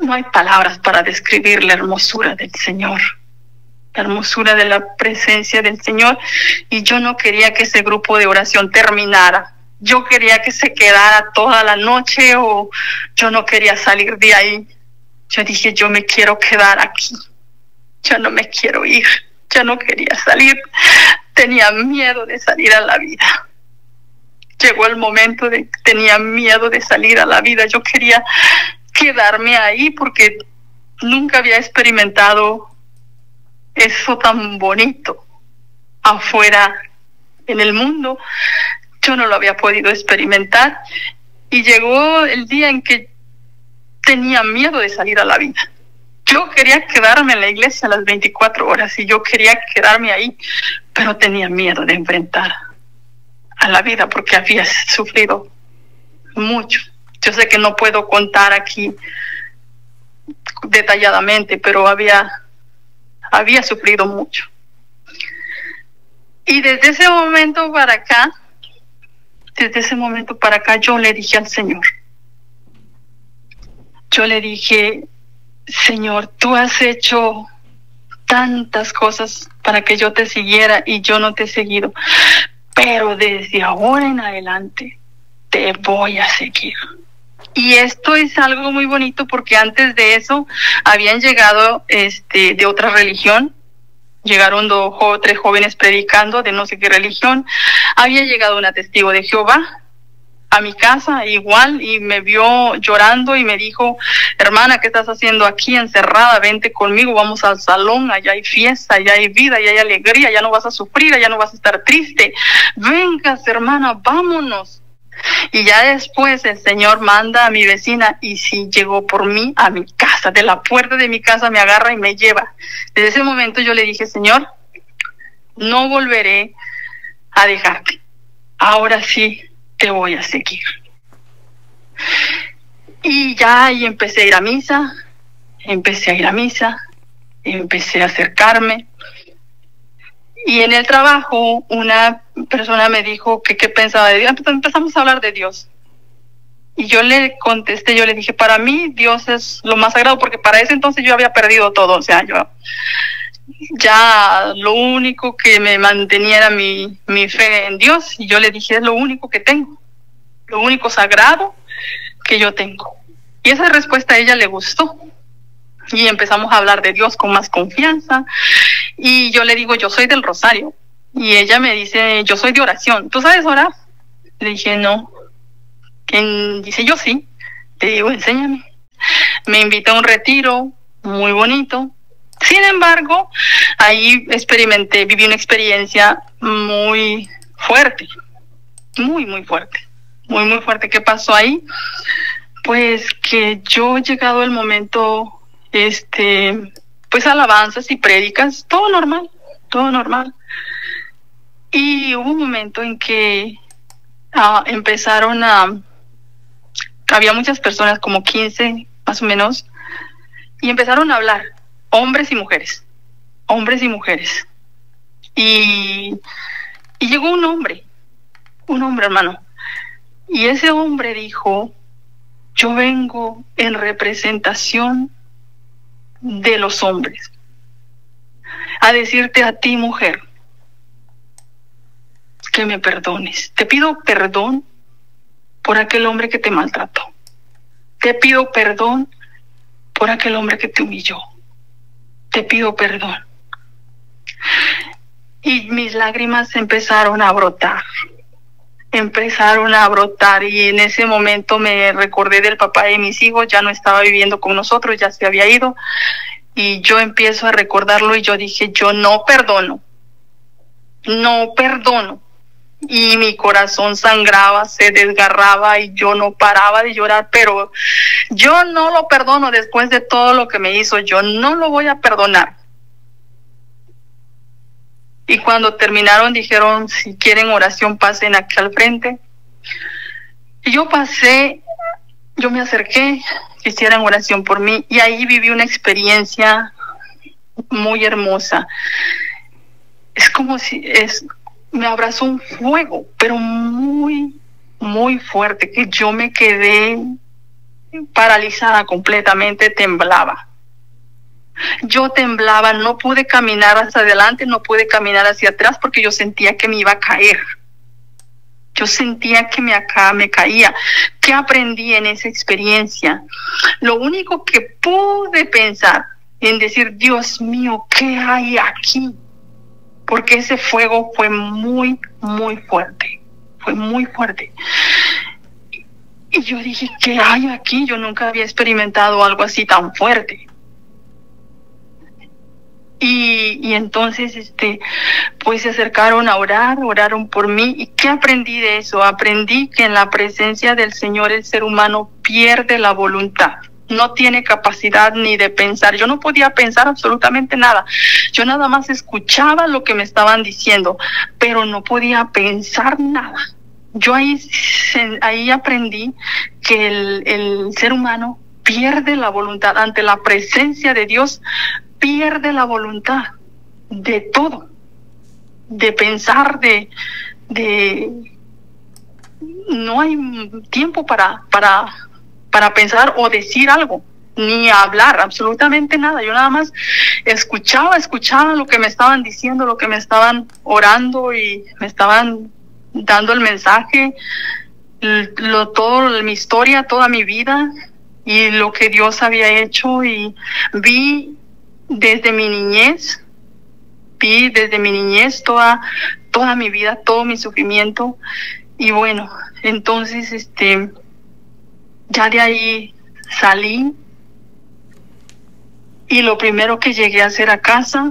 no hay palabras para describir la hermosura del Señor, la hermosura de la presencia del Señor. Y yo no quería que ese grupo de oración terminara. Yo quería que se quedara toda la noche, o yo no quería salir de ahí. Yo dije, yo me quiero quedar aquí. Yo no me quiero ir. Yo no quería salir. Tenía miedo de salir a la vida. Llegó el momento de que tenía miedo de salir a la vida. Yo quería quedarme ahí porque nunca había experimentado eso tan bonito afuera en el mundo. Yo no lo había podido experimentar, y llegó el día en que tenía miedo de salir a la vida. Yo quería quedarme en la iglesia las 24 horas y yo quería quedarme ahí, pero tenía miedo de enfrentar a la vida porque había sufrido mucho. Yo sé que no puedo contar aquí detalladamente, pero había sufrido mucho. Y desde ese momento para acá, yo le dije al Señor, Señor, tú has hecho tantas cosas para que yo te siguiera y yo no te he seguido, pero desde ahora en adelante te voy a seguir. Y esto es algo muy bonito porque antes de eso habían llegado de otra religión. Llegaron 3 jóvenes predicando de no sé qué religión. Había llegado una testigo de Jehová. a mi casa igual y me vio llorando y me dijo, hermana, ¿qué estás haciendo aquí encerrada? Vente conmigo, vamos al salón, allá hay fiesta, allá hay vida, allá hay alegría, ya no vas a sufrir, allá no vas a estar triste. Vengas, hermana, vámonos. Y ya después el Señor manda a mi vecina y sí llegó por mí a mi casa, de la puerta de mi casa me agarra y me lleva. Desde ese momento yo le dije, Señor, no volveré a dejarte. Ahora sí te voy a seguir. Y ya ahí empecé a ir a misa, empecé a acercarme. Y en el trabajo una persona me dijo que qué pensaba de Dios. Empezamos a hablar de Dios. Y yo le contesté, yo le dije, para mí Dios es lo más sagrado, porque para ese entonces yo había perdido todo. O sea, yo ya lo único que me mantenía era mi fe en Dios. Y yo le dije, es lo único que tengo, lo único sagrado que yo tengo. Y esa respuesta a ella le gustó. Y empezamos a hablar de Dios con más confianza. Y yo le digo, yo soy del Rosario. Y ella me dice, yo soy de oración. ¿Tú sabes orar? Le dije, no. Dice, yo sí. Le digo, enséñame. Me invita a un retiro muy bonito. Sin embargo, ahí viví una experiencia muy fuerte. Muy, muy fuerte. Muy, muy fuerte. ¿Qué pasó ahí? Pues que yo, llegado el momento, pues alabanzas y prédicas, todo normal, todo normal. Y hubo un momento en que había muchas personas, como 15 más o menos, y empezaron a hablar, hombres y mujeres, y llegó un hombre, hermano, y ese hombre dijo, yo vengo en representación de los hombres a decirte a ti, mujer, que me perdones. Te pido perdón por aquel hombre que te maltrató. Te pido perdón por aquel hombre que te humilló. Te pido perdón. Y mis lágrimas empezaron a brotar. Y en ese momento me recordé del papá de mis hijos. Ya no estaba viviendo con nosotros, ya se había ido. Y yo empiezo a recordarlo y yo dije, yo no perdono. Y mi corazón sangraba, se desgarraba y yo no paraba de llorar, pero yo no lo perdono después de todo lo que me hizo, yo no lo voy a perdonar. Y cuando terminaron dijeron, si quieren oración pasen aquí al frente. Y yo pasé, yo me acerqué, que hicieran oración por mí, y ahí viví una experiencia muy hermosa. Es como si me abrazó un fuego, pero muy, muy fuerte, que yo me quedé paralizada completamente, temblaba. Yo temblaba, no pude caminar hacia adelante, no pude caminar hacia atrás, porque yo sentía que me iba a caer. Yo sentía que me caía. ¿Qué aprendí en esa experiencia? Lo único que pude pensar en decir, Dios mío, ¿qué hay aquí? Porque ese fuego fue muy, muy fuerte. Fue muy fuerte. Y yo dije, ¿qué hay aquí? Yo nunca había experimentado algo así tan fuerte. Y entonces, pues se acercaron a orar, oraron por mí. ¿Y qué aprendí de eso? Aprendí que en la presencia del Señor el ser humano pierde la voluntad. No tiene capacidad ni de pensar. Yo no podía pensar absolutamente nada. Yo nada más escuchaba lo que me estaban diciendo, pero no podía pensar nada. Yo ahí aprendí que el ser humano pierde la voluntad ante la presencia de Dios. Pierde la voluntad de todo, de pensar, no hay tiempo para pensar o decir algo, ni hablar, absolutamente nada. Yo nada más escuchaba lo que me estaban diciendo, lo que me estaban orando y me estaban dando el mensaje, mi historia, toda mi vida y lo que Dios había hecho, y vi desde mi niñez toda mi vida, todo mi sufrimiento, Y bueno, entonces ya de ahí salí y lo primero que llegué a hacer a casa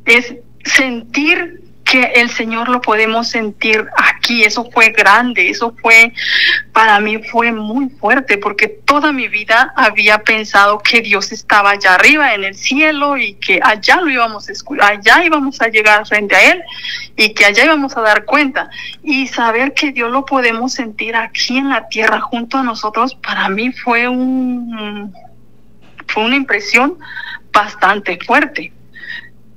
es sentir que el Señor lo podemos sentir aquí. Eso fue grande, eso fue, para mí fue muy fuerte, porque toda mi vida había pensado que Dios estaba allá arriba en el cielo y que allá lo íbamos a escuchar, allá íbamos a llegar frente a Él y que allá íbamos a dar cuenta. Y saber que Dios lo podemos sentir aquí en la tierra junto a nosotros, para mí fue una impresión bastante fuerte.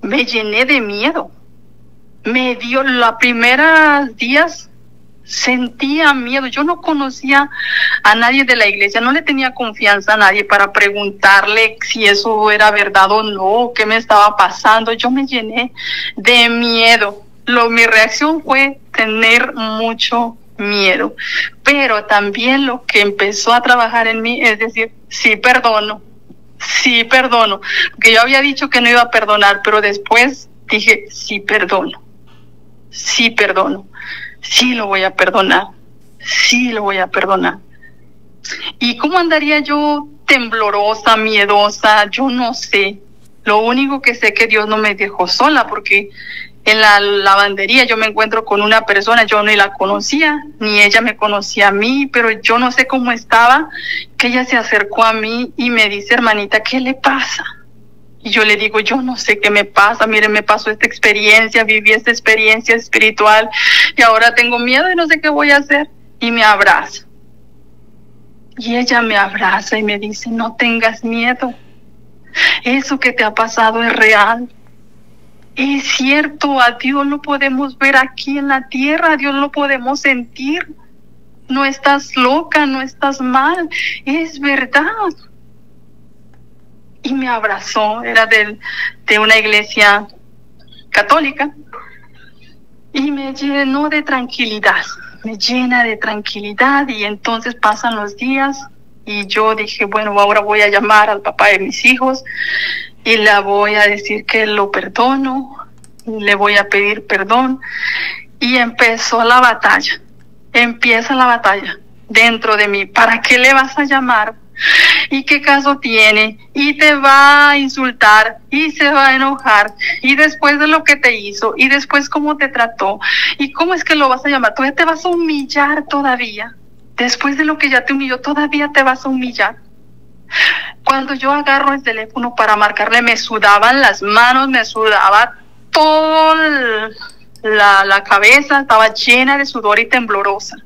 Me llené de miedo. Me dio, los primeros días sentía miedo. Yo no conocía a nadie de la iglesia, no le tenía confianza a nadie para preguntarle si eso era verdad o no, qué me estaba pasando. Yo me llené de miedo. Mi reacción fue tener mucho miedo, pero también lo que empezó a trabajar en mí es decir, sí perdono, porque yo había dicho que no iba a perdonar, pero después dije, sí perdono, sí lo voy a perdonar. ¿Y cómo andaría yo temblorosa, miedosa? Yo no sé. Lo único que sé que Dios no me dejó sola, porque en la lavandería yo me encuentro con una persona, yo ni la conocía, ni ella me conocía a mí, pero yo no sé cómo estaba, que ella se acercó a mí y me dice, hermanita, ¿qué le pasa? Y yo le digo, yo no sé qué me pasa, mire, me pasó esta experiencia, viví esta experiencia espiritual y ahora tengo miedo y no sé qué voy a hacer. Y me abraza. Y ella me abraza y me dice, no tengas miedo. Eso que te ha pasado es real. Es cierto, a Dios lo podemos ver aquí en la tierra, a Dios lo podemos sentir. No estás loca, no estás mal, es verdad. Y me abrazó, era de una iglesia católica, y me llenó de tranquilidad, me llena de tranquilidad. Y entonces pasan los días y yo dije, bueno, ahora voy a llamar al papá de mis hijos y le voy a decir que lo perdono, le voy a pedir perdón. Y empieza la batalla dentro de mí. ¿Para qué le vas a llamar? ¿Y qué caso tiene? Y te va a insultar y se va a enojar, y después de lo que te hizo, y después cómo te trató, y cómo es que lo vas a llamar, todavía te vas a humillar todavía, después de lo que ya te humilló, todavía te vas a humillar. Cuando yo agarro el teléfono para marcarle, me sudaban las manos, me sudaba toda la cabeza, estaba llena de sudor y temblorosa.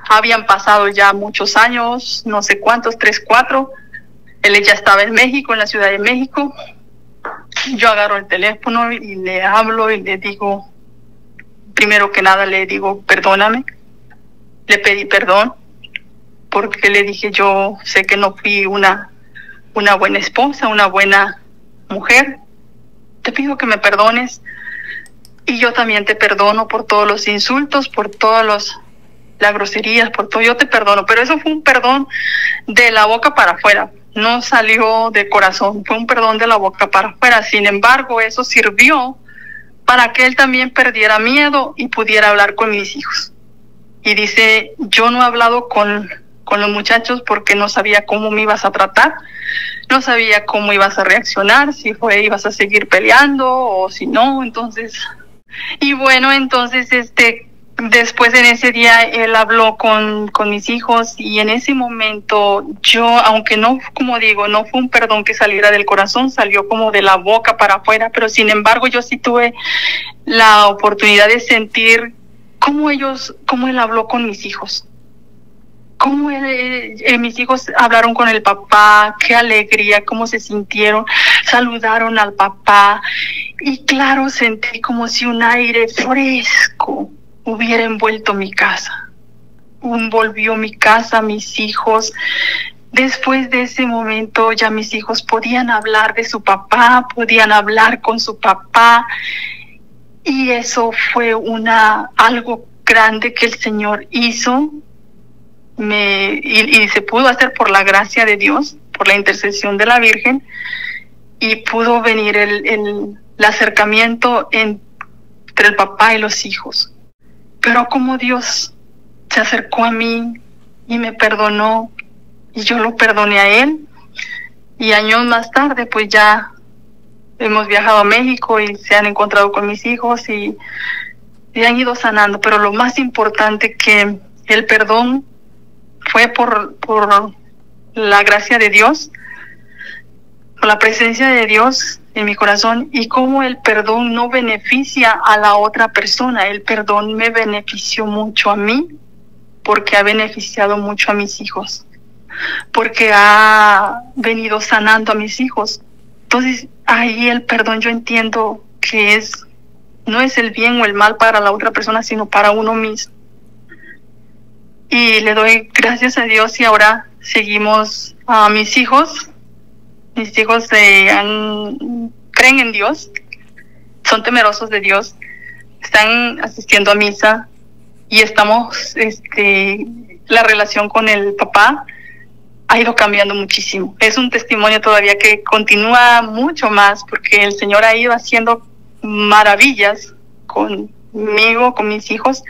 Habían pasado ya muchos años, no sé cuántos, 3, 4. Él ya estaba en México, en la Ciudad de México. Yo agarro el teléfono y le hablo y le digo, primero que nada le digo, perdóname. Le pedí perdón porque le dije, yo sé que no fui una buena esposa, una buena mujer. Te pido que me perdones y yo también te perdono por todos los insultos, por todas las groserías, por todo. Yo te perdono, pero eso fue un perdón de la boca para afuera, no salió de corazón, fue un perdón de la boca para afuera. Sin embargo, eso sirvió para que él también perdiera miedo y pudiera hablar con mis hijos. Y dice, yo no he hablado con los muchachos porque no sabía cómo me ibas a tratar, no sabía cómo ibas a reaccionar, si ibas a seguir peleando o si no. Entonces, y bueno, entonces después en ese día él habló con mis hijos, y en ese momento yo, aunque no, como digo, no fue un perdón que saliera del corazón, salió como de la boca para afuera, pero sin embargo yo sí tuve la oportunidad de sentir cómo él habló con mis hijos. Cómo mis hijos hablaron con el papá, qué alegría, cómo se sintieron, saludaron al papá. Y claro, sentí como si un aire fresco hubiera envuelto mi casa. Envolvió mi casa, mis hijos. Después de ese momento ya mis hijos podían hablar de su papá, podían hablar con su papá. Y eso fue algo grande que el Señor hizo. Y se pudo hacer por la gracia de Dios, por la intercesión de la Virgen, y pudo venir el acercamiento entre el papá y los hijos. pero como Dios se acercó a mí y me perdonó y yo lo perdoné a él. Y años más tarde pues ya hemos viajado a México y se han encontrado con mis hijos y han ido sanando. Pero lo más importante, que el perdón fue por la gracia de Dios, por la presencia de Dios en mi corazón, y cómo el perdón no beneficia a la otra persona. El perdón me benefició mucho a mí, porque ha beneficiado mucho a mis hijos, porque ha venido sanando a mis hijos. Entonces ahí el perdón, yo entiendo que no es el bien o el mal para la otra persona, sino para uno mismo. Y le doy gracias a Dios, y ahora seguimos a mis hijos. Mis hijos creen en Dios, son temerosos de Dios, están asistiendo a misa, y estamos, la relación con el papá ha ido cambiando muchísimo. Es un testimonio todavía que continúa mucho más, porque el Señor ha ido haciendo maravillas conmigo, con mis hijos,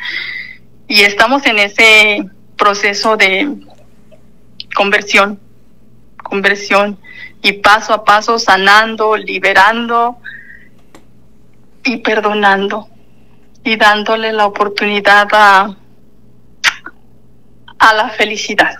y estamos en ese proceso de conversión, y paso a paso sanando, liberando y perdonando, y dándole la oportunidad a la felicidad.